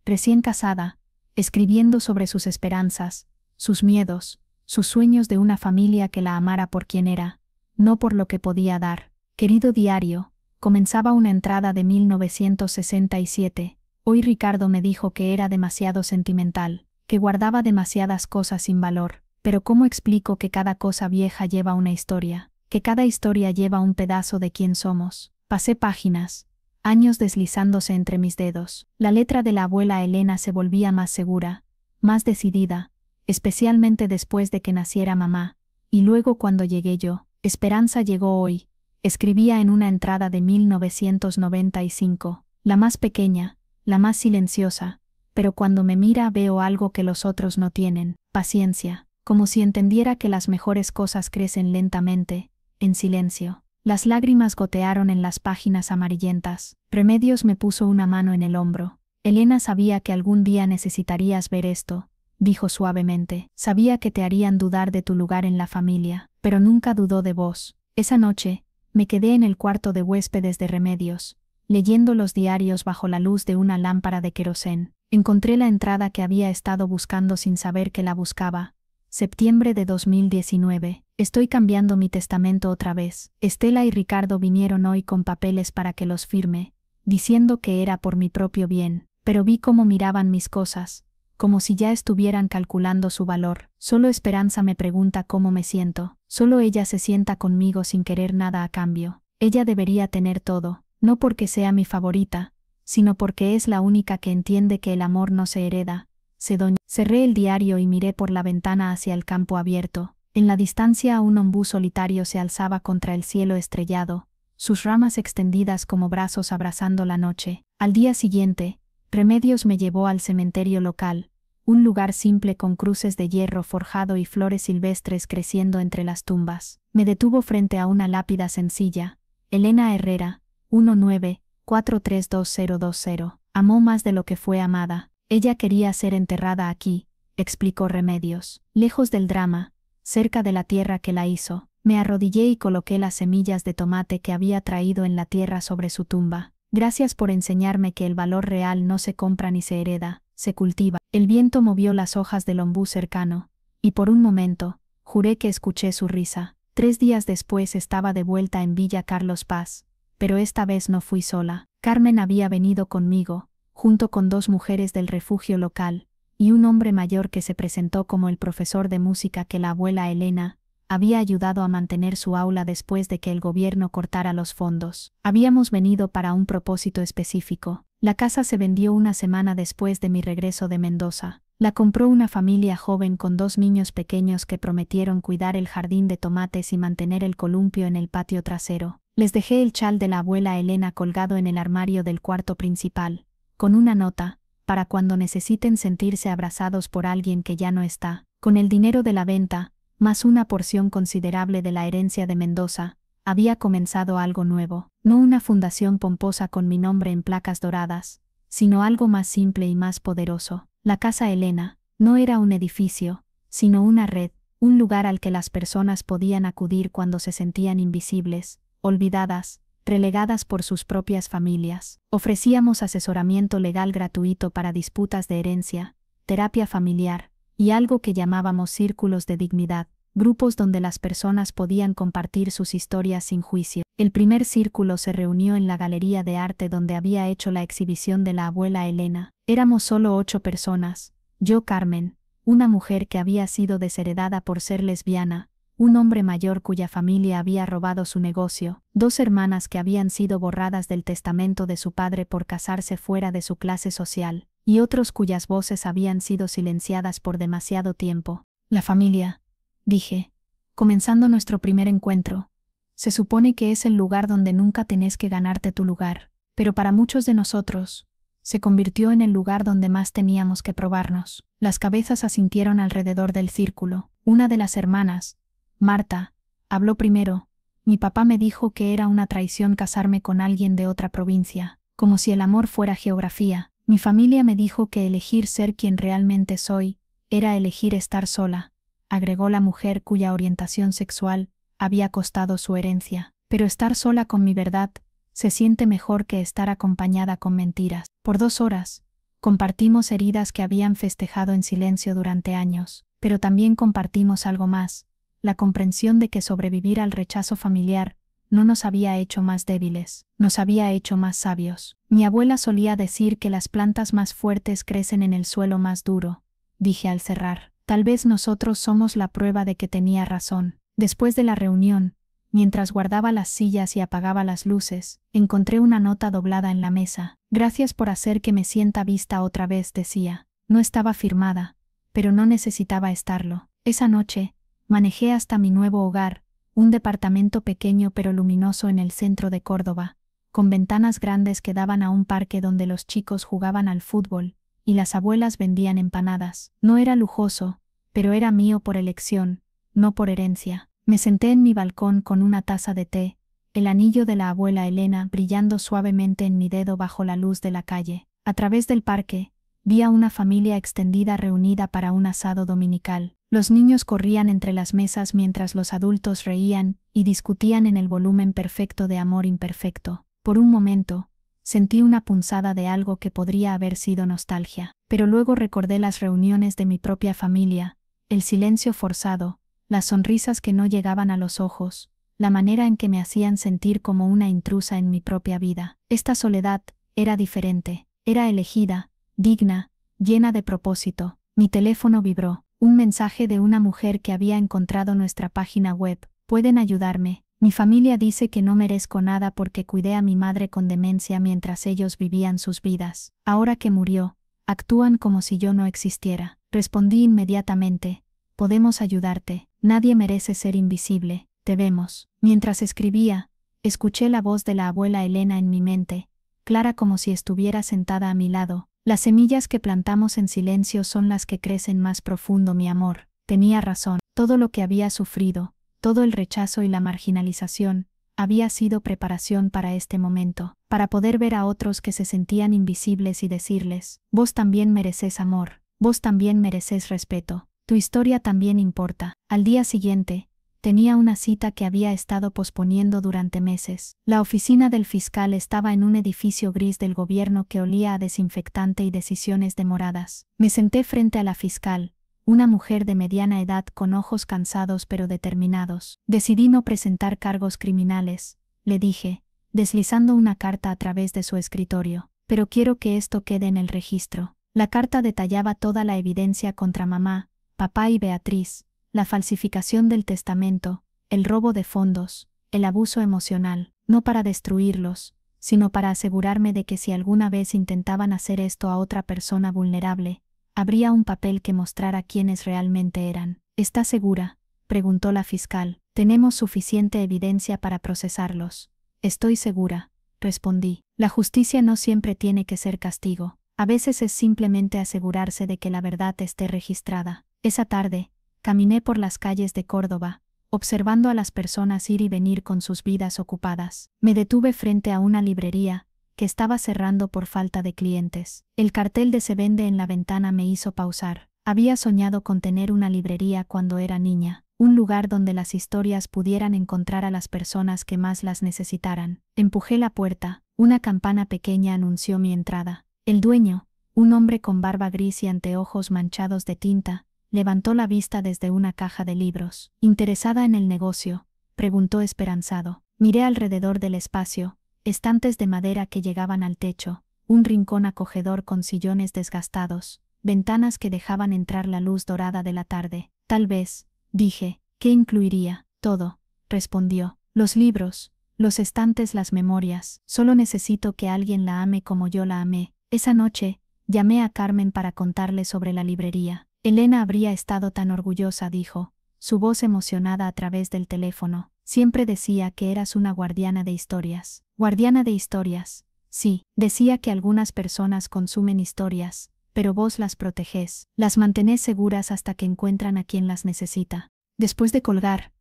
recién casada, escribiendo sobre sus esperanzas, sus miedos, sus sueños de una familia que la amara por quien era, no por lo que podía dar. Querido diario, comenzaba una entrada de 1967. Hoy Ricardo me dijo que era demasiado sentimental, que guardaba demasiadas cosas sin valor, pero ¿cómo explico que cada cosa vieja lleva una historia, que cada historia lleva un pedazo de quién somos? Pasé páginas, años deslizándose entre mis dedos. La letra de la abuela Elena se volvía más segura, más decidida, especialmente después de que naciera mamá, y luego cuando llegué yo. Esperanza llegó hoy, escribía en una entrada de 1995, la más pequeña, la más silenciosa, pero cuando me mira veo algo que los otros no tienen, paciencia, como si entendiera que las mejores cosas crecen lentamente, en silencio. Las lágrimas gotearon en las páginas amarillentas. Remedios me puso una mano en el hombro. Elena sabía que algún día necesitarías ver esto, dijo suavemente. Sabía que te harían dudar de tu lugar en la familia, pero nunca dudó de vos. Esa noche, me quedé en el cuarto de huéspedes de Remedios, leyendo los diarios bajo la luz de una lámpara de querosén. Encontré la entrada que había estado buscando sin saber que la buscaba. Septiembre de 2019. Estoy cambiando mi testamento otra vez. Estela y Ricardo vinieron hoy con papeles para que los firme, diciendo que era por mi propio bien, pero vi cómo miraban mis cosas, como si ya estuvieran calculando su valor. Solo Esperanza me pregunta cómo me siento. Solo ella se sienta conmigo sin querer nada a cambio. Ella debería tener todo, no porque sea mi favorita, sino porque es la única que entiende que el amor no se hereda. Cerré el diario y miré por la ventana hacia el campo abierto. En la distancia un ombú solitario se alzaba contra el cielo estrellado, sus ramas extendidas como brazos abrazando la noche. Al día siguiente, Remedios me llevó al cementerio local, un lugar simple con cruces de hierro forjado y flores silvestres creciendo entre las tumbas. Me detuvo frente a una lápida sencilla. Elena Herrera, 19-43220. Amó más de lo que fue amada. Ella quería ser enterrada aquí, explicó Remedios. Lejos del drama, cerca de la tierra que la hizo. Me arrodillé y coloqué las semillas de tomate que había traído en la tierra sobre su tumba. Gracias por enseñarme que el valor real no se compra ni se hereda, se cultiva. El viento movió las hojas del ombú cercano, y por un momento, juré que escuché su risa. 3 días después estaba de vuelta en Villa Carlos Paz, pero esta vez no fui sola. Carmen había venido conmigo, junto con 2 mujeres del refugio local, y un hombre mayor que se presentó como el profesor de música que la abuela Elena había ayudado a mantener su aula después de que el gobierno cortara los fondos. Habíamos venido para un propósito específico. La casa se vendió una semana después de mi regreso de Mendoza. La compró una familia joven con 2 niños pequeños que prometieron cuidar el jardín de tomates y mantener el columpio en el patio trasero. Les dejé el chal de la abuela Elena colgado en el armario del cuarto principal, con una nota, para cuando necesiten sentirse abrazados por alguien que ya no está. Con el dinero de la venta, más una porción considerable de la herencia de Mendoza, había comenzado algo nuevo. No una fundación pomposa con mi nombre en placas doradas, sino algo más simple y más poderoso. La Casa Elena no era un edificio, sino una red, un lugar al que las personas podían acudir cuando se sentían invisibles, olvidadas, relegadas por sus propias familias. Ofrecíamos asesoramiento legal gratuito para disputas de herencia, terapia familiar, y algo que llamábamos círculos de dignidad, grupos donde las personas podían compartir sus historias sin juicio. El primer círculo se reunió en la galería de arte donde había hecho la exhibición de la abuela Elena. Éramos solo 8 personas, yo Carmen, una mujer que había sido desheredada por ser lesbiana, un hombre mayor cuya familia había robado su negocio, 2 hermanas que habían sido borradas del testamento de su padre por casarse fuera de su clase social, y otros cuyas voces habían sido silenciadas por demasiado tiempo. La familia, dije, comenzando nuestro primer encuentro. Se supone que es el lugar donde nunca tenés que ganarte tu lugar, pero para muchos de nosotros, se convirtió en el lugar donde más teníamos que probarnos. Las cabezas asintieron alrededor del círculo. Una de las hermanas, Marta, habló primero. Mi papá me dijo que era una traición casarme con alguien de otra provincia, como si el amor fuera geografía. Mi familia me dijo que elegir ser quien realmente soy era elegir estar sola, agregó la mujer cuya orientación sexual había costado su herencia. Pero estar sola con mi verdad se siente mejor que estar acompañada con mentiras. Por 2 horas, compartimos heridas que habían festejado en silencio durante años, pero también compartimos algo más, la comprensión de que sobrevivir al rechazo familiar no nos había hecho más débiles, nos había hecho más sabios. Mi abuela solía decir que las plantas más fuertes crecen en el suelo más duro, dije al cerrar. Tal vez nosotros somos la prueba de que tenía razón. Después de la reunión, mientras guardaba las sillas y apagaba las luces, encontré una nota doblada en la mesa. Gracias por hacer que me sienta vista otra vez, decía. No estaba firmada, pero no necesitaba estarlo. Esa noche, manejé hasta mi nuevo hogar, un departamento pequeño pero luminoso en el centro de Córdoba, con ventanas grandes que daban a un parque donde los chicos jugaban al fútbol, y las abuelas vendían empanadas. No era lujoso, pero era mío por elección, no por herencia. Me senté en mi balcón con una taza de té, el anillo de la abuela Elena brillando suavemente en mi dedo bajo la luz de la calle. A través del parque, vi a una familia extendida reunida para un asado dominical. Los niños corrían entre las mesas mientras los adultos reían y discutían en el volumen perfecto de amor imperfecto. Por un momento, sentí una punzada de algo que podría haber sido nostalgia, pero luego recordé las reuniones de mi propia familia, el silencio forzado, las sonrisas que no llegaban a los ojos, la manera en que me hacían sentir como una intrusa en mi propia vida. Esta soledad era diferente, era elegida, digna, llena de propósito. Mi teléfono vibró, un mensaje de una mujer que había encontrado nuestra página web. ¿Pueden ayudarme? Mi familia dice que no merezco nada porque cuidé a mi madre con demencia mientras ellos vivían sus vidas. Ahora que murió, actúan como si yo no existiera. Respondí inmediatamente. Podemos ayudarte. Nadie merece ser invisible. Te vemos. Mientras escribía, escuché la voz de la abuela Elena en mi mente, clara como si estuviera sentada a mi lado. Las semillas que plantamos en silencio son las que crecen más profundo, mi amor. Tenía razón. Todo lo que había sufrido, todo el rechazo y la marginalización, había sido preparación para este momento, para poder ver a otros que se sentían invisibles y decirles: vos también mereces amor, vos también mereces respeto. Tu historia también importa. Al día siguiente, Tenía una cita que había estado posponiendo durante meses. La oficina del fiscal estaba en un edificio gris del gobierno que olía a desinfectante y decisiones demoradas. Me senté frente a la fiscal, una mujer de mediana edad con ojos cansados pero determinados. Decidí no presentar cargos criminales, le dije, deslizando una carta a través de su escritorio. Pero quiero que esto quede en el registro. La carta detallaba toda la evidencia contra mamá, papá y Beatriz, la falsificación del testamento, el robo de fondos, el abuso emocional, no para destruirlos, sino para asegurarme de que si alguna vez intentaban hacer esto a otra persona vulnerable, habría un papel que mostrara quiénes realmente eran. ¿Está segura?, preguntó la fiscal. Tenemos suficiente evidencia para procesarlos. Estoy segura, respondí. La justicia no siempre tiene que ser castigo. A veces es simplemente asegurarse de que la verdad esté registrada. Esa tarde, caminé por las calles de Córdoba, observando a las personas ir y venir con sus vidas ocupadas. Me detuve frente a una librería, que estaba cerrando por falta de clientes. El cartel de "Se vende" en la ventana me hizo pausar. Había soñado con tener una librería cuando era niña, un lugar donde las historias pudieran encontrar a las personas que más las necesitaran. Empujé la puerta, una campana pequeña anunció mi entrada. El dueño, un hombre con barba gris y anteojos manchados de tinta, levantó la vista desde una caja de libros. ¿Interesada en el negocio?, preguntó esperanzado. Miré alrededor del espacio, estantes de madera que llegaban al techo, un rincón acogedor con sillones desgastados, ventanas que dejaban entrar la luz dorada de la tarde. Tal vez, dije. ¿Qué incluiría? Todo, respondió. Los libros, los estantes, las memorias. Solo necesito que alguien la ame como yo la amé. Esa noche, llamé a Carmen para contarle sobre la librería. Elena habría estado tan orgullosa, dijo, su voz emocionada a través del teléfono. Siempre decía que eras una guardiana de historias. ¿Guardiana de historias? Sí, decía que algunas personas consumen historias, pero vos las protegés, las mantenés seguras hasta que encuentran a quien las necesita. Después de colgar,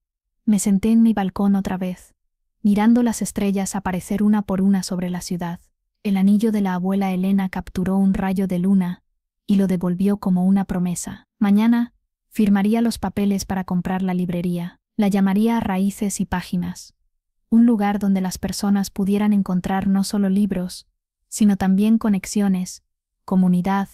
me senté en mi balcón otra vez, mirando las estrellas aparecer una por una sobre la ciudad. El anillo de la abuela Elena capturó un rayo de luna y lo devolvió como una promesa. Mañana, firmaría los papeles para comprar la librería. La llamaría Raíces y Páginas. Un lugar donde las personas pudieran encontrar no solo libros, sino también conexiones, comunidad,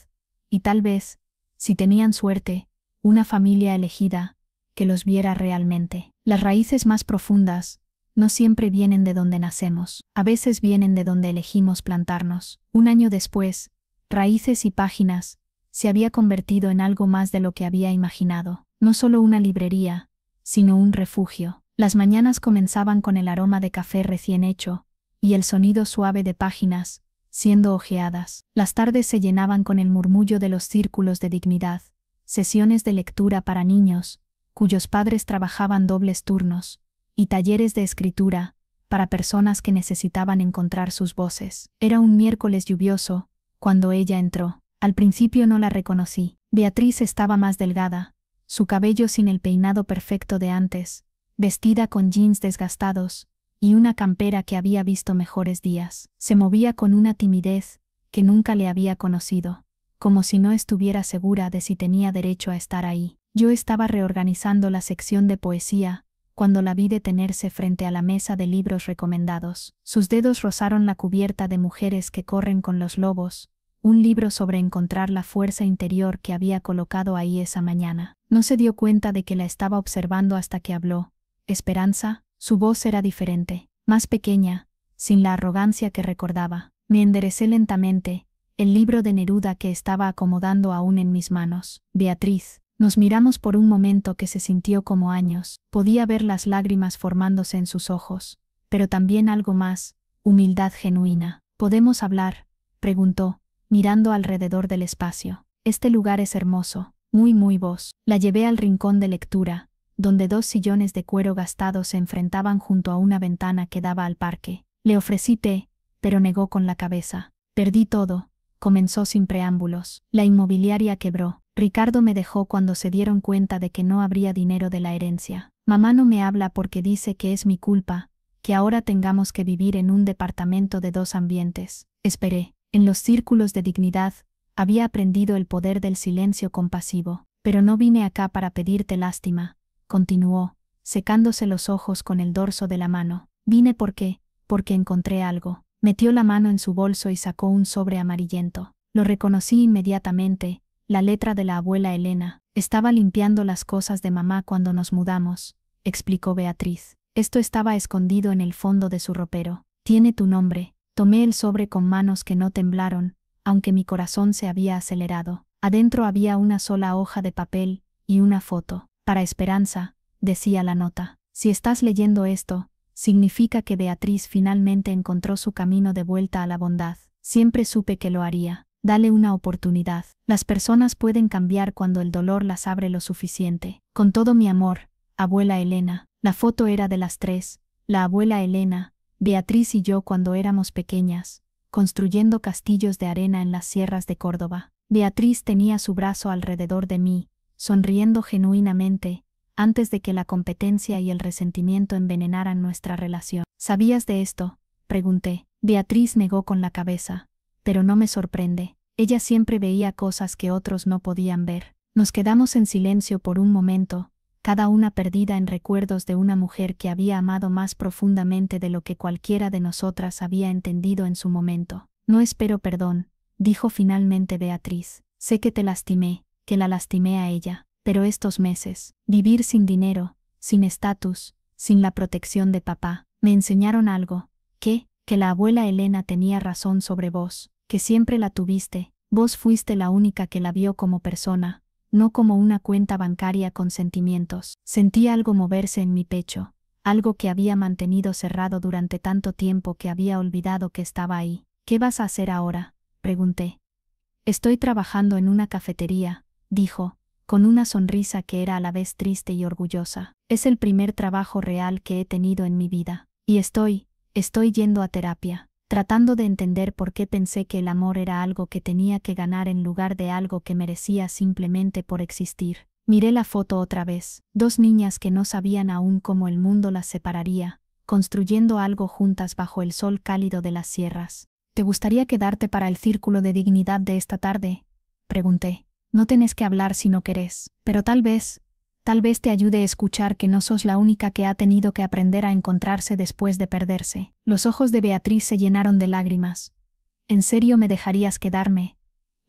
y tal vez, si tenían suerte, una familia elegida, que los viera realmente. Las raíces más profundas no siempre vienen de donde nacemos, a veces vienen de donde elegimos plantarnos. Un año después, Raíces y Páginas se había convertido en algo más de lo que había imaginado. No solo una librería, sino un refugio. Las mañanas comenzaban con el aroma de café recién hecho y el sonido suave de páginas siendo hojeadas. Las tardes se llenaban con el murmullo de los círculos de dignidad, sesiones de lectura para niños, cuyos padres trabajaban dobles turnos, y talleres de escritura, para personas que necesitaban encontrar sus voces. Era un miércoles lluvioso, cuando ella entró. Al principio no la reconocí. Beatriz estaba más delgada, su cabello sin el peinado perfecto de antes, vestida con jeans desgastados y una campera que había visto mejores días. Se movía con una timidez que nunca le había conocido, como si no estuviera segura de si tenía derecho a estar ahí. Yo estaba reorganizando la sección de poesía cuando la vi detenerse frente a la mesa de libros recomendados. Sus dedos rozaron la cubierta de Mujeres que corren con los lobos, un libro sobre encontrar la fuerza interior que había colocado ahí esa mañana. No se dio cuenta de que la estaba observando hasta que habló. Esperanza, su voz era diferente, más pequeña, sin la arrogancia que recordaba. Me enderecé lentamente, el libro de Neruda que estaba acomodando aún en mis manos. Beatriz. Nos miramos por un momento que se sintió como años. Podía ver las lágrimas formándose en sus ojos, pero también algo más, humildad genuina. ¿Podemos hablar?, preguntó, mirando alrededor del espacio. Este lugar es hermoso, muy vos. La llevé al rincón de lectura, donde dos sillones de cuero gastado se enfrentaban junto a una ventana que daba al parque. Le ofrecí té, pero negó con la cabeza. Perdí todo, comenzó sin preámbulos. La inmobiliaria quebró. Ricardo me dejó cuando se dieron cuenta de que no habría dinero de la herencia. Mamá no me habla porque dice que es mi culpa, que ahora tengamos que vivir en un departamento de 2 ambientes. Esperé. En los círculos de dignidad, había aprendido el poder del silencio compasivo. Pero no vine acá para pedirte lástima, continuó, secándose los ojos con el dorso de la mano. Vine porque encontré algo. Metió la mano en su bolso y sacó un sobre amarillento. Lo reconocí inmediatamente, la letra de la abuela Elena. Estaba limpiando las cosas de mamá cuando nos mudamos, explicó Beatriz. Esto estaba escondido en el fondo de su ropero. Tiene tu nombre. Tomé el sobre con manos que no temblaron, aunque mi corazón se había acelerado. Adentro había una sola hoja de papel y una foto. Para Esperanza, decía la nota. Si estás leyendo esto, significa que Beatriz finalmente encontró su camino de vuelta a la bondad. Siempre supe que lo haría. Dale una oportunidad. Las personas pueden cambiar cuando el dolor las abre lo suficiente. Con todo mi amor, abuela Elena. La foto era de las tres, la abuela Elena, Beatriz y yo cuando éramos pequeñas, construyendo castillos de arena en las sierras de Córdoba. Beatriz tenía su brazo alrededor de mí, sonriendo genuinamente, antes de que la competencia y el resentimiento envenenaran nuestra relación. ¿Sabías de esto?, pregunté. Beatriz negó con la cabeza. Pero no me sorprende. Ella siempre veía cosas que otros no podían ver. Nos quedamos en silencio por un momento, cada una perdida en recuerdos de una mujer que había amado más profundamente de lo que cualquiera de nosotras había entendido en su momento. No espero perdón, dijo finalmente Beatriz. Sé que te lastimé, que la lastimé a ella, pero estos meses, vivir sin dinero, sin estatus, sin la protección de papá, me enseñaron algo, que la abuela Elena tenía razón sobre vos, que siempre la tuviste, vos fuiste la única que la vio como persona, no como una cuenta bancaria con sentimientos. Sentí algo moverse en mi pecho, algo que había mantenido cerrado durante tanto tiempo que había olvidado que estaba ahí. ¿Qué vas a hacer ahora?, pregunté. Estoy trabajando en una cafetería, dijo, con una sonrisa que era a la vez triste y orgullosa. Es el primer trabajo real que he tenido en mi vida, y estoy yendo a terapia, tratando de entender por qué pensé que el amor era algo que tenía que ganar en lugar de algo que merecía simplemente por existir. Miré la foto otra vez, dos niñas que no sabían aún cómo el mundo las separaría, construyendo algo juntas bajo el sol cálido de las sierras. ¿Te gustaría quedarte para el círculo de dignidad de esta tarde?, pregunté. No tenés que hablar si no querés, pero tal vez te ayude a escuchar que no sos la única que ha tenido que aprender a encontrarse después de perderse. Los ojos de Beatriz se llenaron de lágrimas. ¿En serio me dejarías quedarme?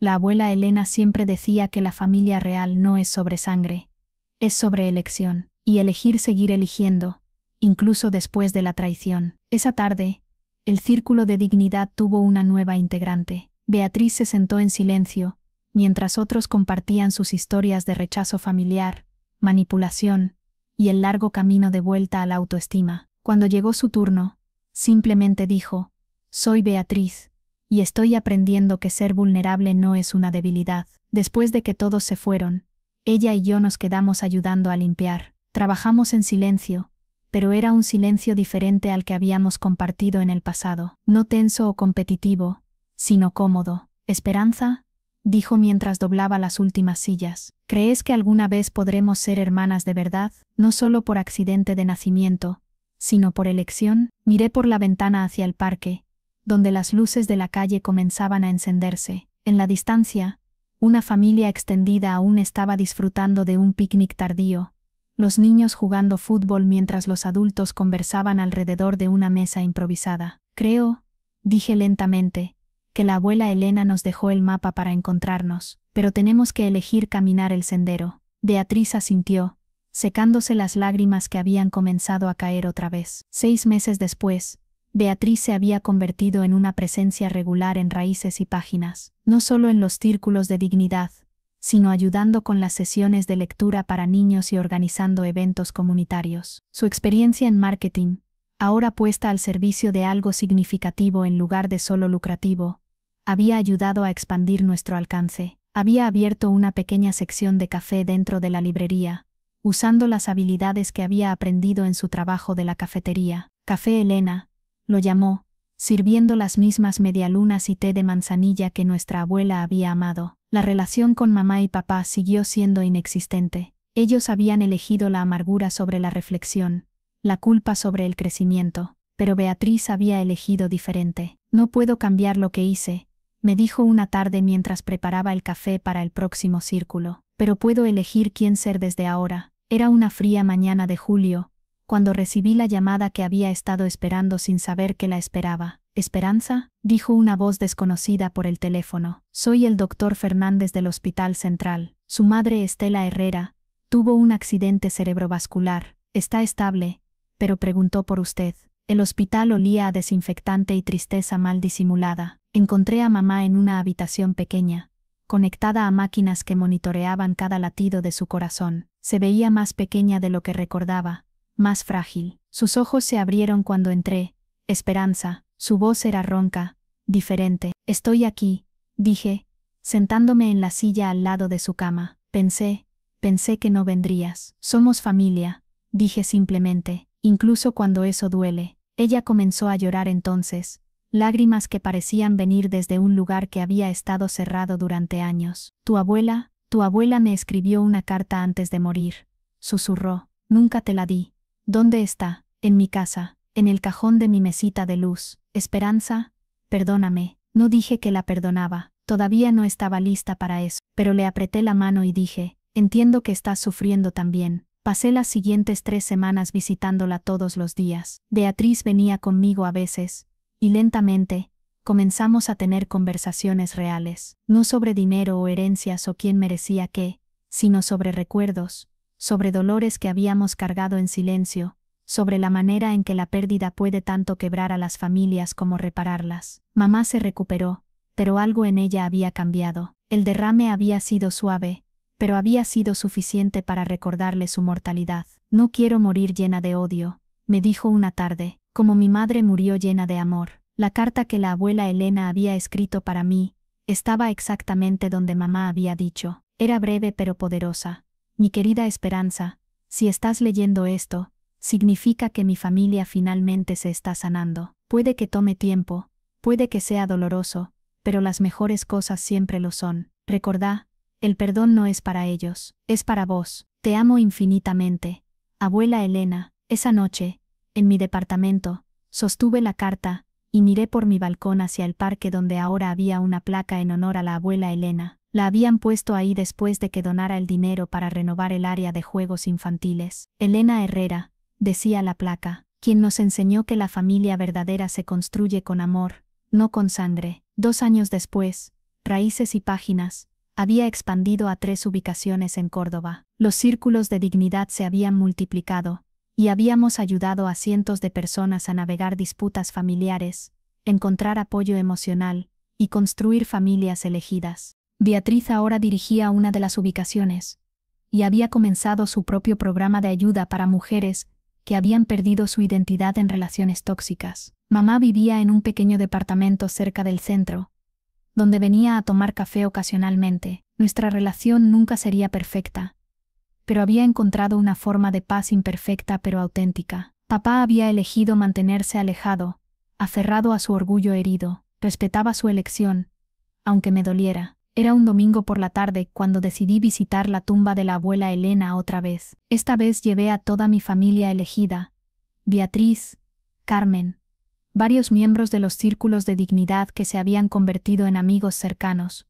La abuela Elena siempre decía que la familia real no es sobre sangre, es sobre elección, y elegir seguir eligiendo, incluso después de la traición. Esa tarde, el círculo de dignidad tuvo una nueva integrante. Beatriz se sentó en silencio, mientras otros compartían sus historias de rechazo familiar, manipulación y el largo camino de vuelta a la autoestima. Cuando llegó su turno, simplemente dijo: soy Beatriz, y estoy aprendiendo que ser vulnerable no es una debilidad. Después de que todos se fueron, ella y yo nos quedamos ayudando a limpiar. Trabajamos en silencio, pero era un silencio diferente al que habíamos compartido en el pasado, no tenso o competitivo, sino cómodo. ¿Esperanza?, dijo mientras doblaba las últimas sillas. ¿Crees que alguna vez podremos ser hermanas de verdad, no solo por accidente de nacimiento, sino por elección? Miré por la ventana hacia el parque, donde las luces de la calle comenzaban a encenderse. En la distancia, una familia extendida aún estaba disfrutando de un picnic tardío, los niños jugando fútbol mientras los adultos conversaban alrededor de una mesa improvisada. Creo, dije lentamente, que la abuela Elena nos dejó el mapa para encontrarnos, pero tenemos que elegir caminar el sendero. Beatriz asintió, secándose las lágrimas que habían comenzado a caer otra vez. 6 meses después, Beatriz se había convertido en una presencia regular en Raíces y Páginas, no solo en los círculos de dignidad, sino ayudando con las sesiones de lectura para niños y organizando eventos comunitarios. Su experiencia en marketing, ahora puesta al servicio de algo significativo en lugar de solo lucrativo, había ayudado a expandir nuestro alcance. Había abierto una pequeña sección de café dentro de la librería, usando las habilidades que había aprendido en su trabajo de la cafetería. Café Elena, lo llamó, sirviendo las mismas medialunas y té de manzanilla que nuestra abuela había amado. La relación con mamá y papá siguió siendo inexistente. Ellos habían elegido la amargura sobre la reflexión, la culpa sobre el crecimiento, pero Beatriz había elegido diferente. No puedo cambiar lo que hice, me dijo una tarde mientras preparaba el café para el próximo círculo, pero puedo elegir quién ser desde ahora. Era una fría mañana de julio, cuando recibí la llamada que había estado esperando sin saber que la esperaba. ¿Esperanza?, dijo una voz desconocida por el teléfono. Soy el doctor Fernández del Hospital Central. Su madre, Estela Herrera, tuvo un accidente cerebrovascular. Está estable, pero preguntó por usted. El hospital olía a desinfectante y tristeza mal disimulada. Encontré a mamá en una habitación pequeña, conectada a máquinas que monitoreaban cada latido de su corazón. Se veía más pequeña de lo que recordaba, más frágil. Sus ojos se abrieron cuando entré. Esperanza. Su voz era ronca, diferente. Estoy aquí, dije, sentándome en la silla al lado de su cama. Pensé que no vendrías. Somos familia, dije simplemente, incluso cuando eso duele. Ella comenzó a llorar entonces, lágrimas que parecían venir desde un lugar que había estado cerrado durante años. Tu abuela me escribió una carta antes de morir, susurró. Nunca te la di. ¿Dónde está? En mi casa, en el cajón de mi mesita de luz. Esperanza, perdóname. No dije que la perdonaba, todavía no estaba lista para eso, pero le apreté la mano y dije, entiendo que estás sufriendo también. Pasé las siguientes 3 semanas visitándola todos los días. Beatriz venía conmigo a veces, y lentamente, comenzamos a tener conversaciones reales, no sobre dinero o herencias o quién merecía qué, sino sobre recuerdos, sobre dolores que habíamos cargado en silencio, sobre la manera en que la pérdida puede tanto quebrar a las familias como repararlas. Mamá se recuperó, pero algo en ella había cambiado. El derrame había sido suave, pero había sido suficiente para recordarle su mortalidad. No quiero morir llena de odio, me dijo una tarde, como mi madre murió llena de amor. La carta que la abuela Elena había escrito para mí estaba exactamente donde mamá había dicho. Era breve pero poderosa. Mi querida Esperanza, si estás leyendo esto, significa que mi familia finalmente se está sanando. Puede que tome tiempo, puede que sea doloroso, pero las mejores cosas siempre lo son. Recordá, el perdón no es para ellos, es para vos. Te amo infinitamente. Abuela Elena. Esa noche, en mi departamento, sostuve la carta y miré por mi balcón hacia el parque donde ahora había una placa en honor a la abuela Elena. La habían puesto ahí después de que donara el dinero para renovar el área de juegos infantiles. Elena Herrera, decía la placa, quien nos enseñó que la familia verdadera se construye con amor, no con sangre. 2 años después, Raíces y Páginas había expandido a 3 ubicaciones en Córdoba. Los círculos de dignidad se habían multiplicado, y habíamos ayudado a cientos de personas a navegar disputas familiares, encontrar apoyo emocional y construir familias elegidas. Beatriz ahora dirigía una de las ubicaciones, y había comenzado su propio programa de ayuda para mujeres que habían perdido su identidad en relaciones tóxicas. Mamá vivía en un pequeño departamento cerca del centro, donde venía a tomar café ocasionalmente. Nuestra relación nunca sería perfecta, pero había encontrado una forma de paz imperfecta pero auténtica. Papá había elegido mantenerse alejado, aferrado a su orgullo herido. Respetaba su elección, aunque me doliera. Era un domingo por la tarde cuando decidí visitar la tumba de la abuela Elena otra vez. Esta vez llevé a toda mi familia elegida: Beatriz, Carmen, varios miembros de los círculos de dignidad que se habían convertido en amigos cercanos,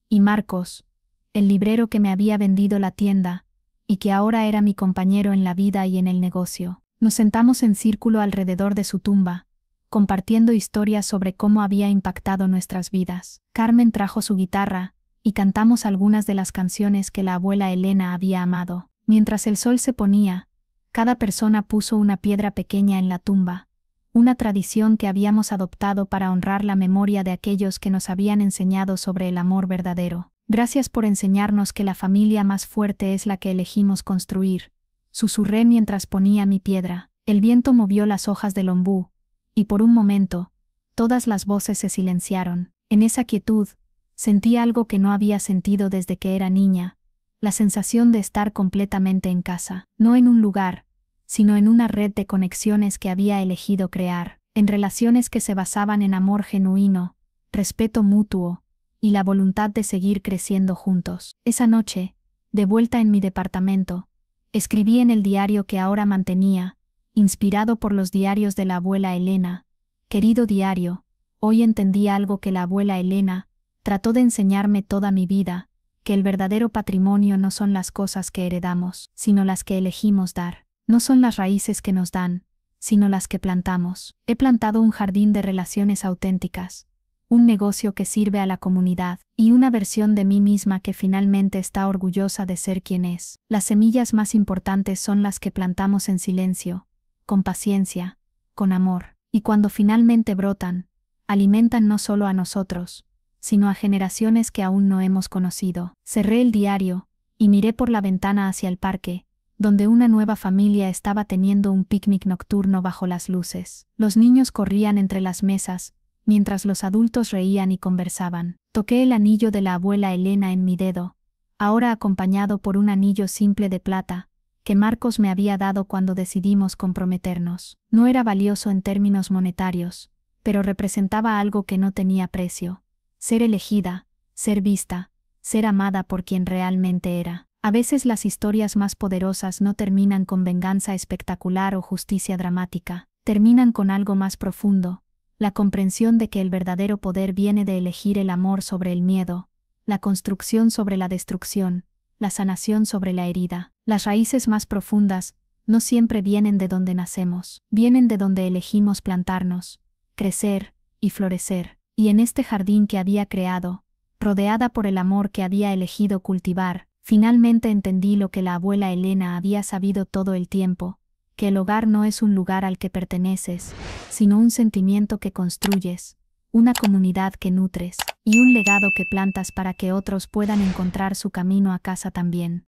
y Marcos, el librero que me había vendido la tienda, y que ahora era mi compañero en la vida y en el negocio. Nos sentamos en círculo alrededor de su tumba, compartiendo historias sobre cómo había impactado nuestras vidas. Carmen trajo su guitarra, y cantamos algunas de las canciones que la abuela Elena había amado. Mientras el sol se ponía, cada persona puso una piedra pequeña en la tumba, una tradición que habíamos adoptado para honrar la memoria de aquellos que nos habían enseñado sobre el amor verdadero. Gracias por enseñarnos que la familia más fuerte es la que elegimos construir, susurré mientras ponía mi piedra. El viento movió las hojas del ombú, y por un momento, todas las voces se silenciaron. En esa quietud, sentí algo que no había sentido desde que era niña, la sensación de estar completamente en casa, no en un lugar, sino en una red de conexiones que había elegido crear, en relaciones que se basaban en amor genuino, respeto mutuo, y la voluntad de seguir creciendo juntos. Esa noche, de vuelta en mi departamento, escribí en el diario que ahora mantenía, inspirado por los diarios de la abuela Elena: querido diario, hoy entendí algo que la abuela Elena trató de enseñarme toda mi vida, que el verdadero patrimonio no son las cosas que heredamos, sino las que elegimos dar. No son las raíces que nos dan, sino las que plantamos. He plantado un jardín de relaciones auténticas, un negocio que sirve a la comunidad, y una versión de mí misma que finalmente está orgullosa de ser quien es. Las semillas más importantes son las que plantamos en silencio, con paciencia, con amor, y cuando finalmente brotan, alimentan no solo a nosotros, sino a generaciones que aún no hemos conocido. Cerré el diario, y miré por la ventana hacia el parque, donde una nueva familia estaba teniendo un picnic nocturno bajo las luces. Los niños corrían entre las mesas, mientras los adultos reían y conversaban. Toqué el anillo de la abuela Elena en mi dedo, ahora acompañado por un anillo simple de plata, que Marcos me había dado cuando decidimos comprometernos. No era valioso en términos monetarios, pero representaba algo que no tenía precio: ser elegida, ser vista, ser amada por quien realmente era. A veces las historias más poderosas no terminan con venganza espectacular o justicia dramática, terminan con algo más profundo: la comprensión de que el verdadero poder viene de elegir el amor sobre el miedo, la construcción sobre la destrucción, la sanación sobre la herida. Las raíces más profundas no siempre vienen de donde nacemos, vienen de donde elegimos plantarnos, crecer y florecer. Y en este jardín que había creado, rodeada por el amor que había elegido cultivar, finalmente entendí lo que la abuela Elena había sabido todo el tiempo: que el hogar no es un lugar al que perteneces, sino un sentimiento que construyes, una comunidad que nutres, y un legado que plantas para que otros puedan encontrar su camino a casa también.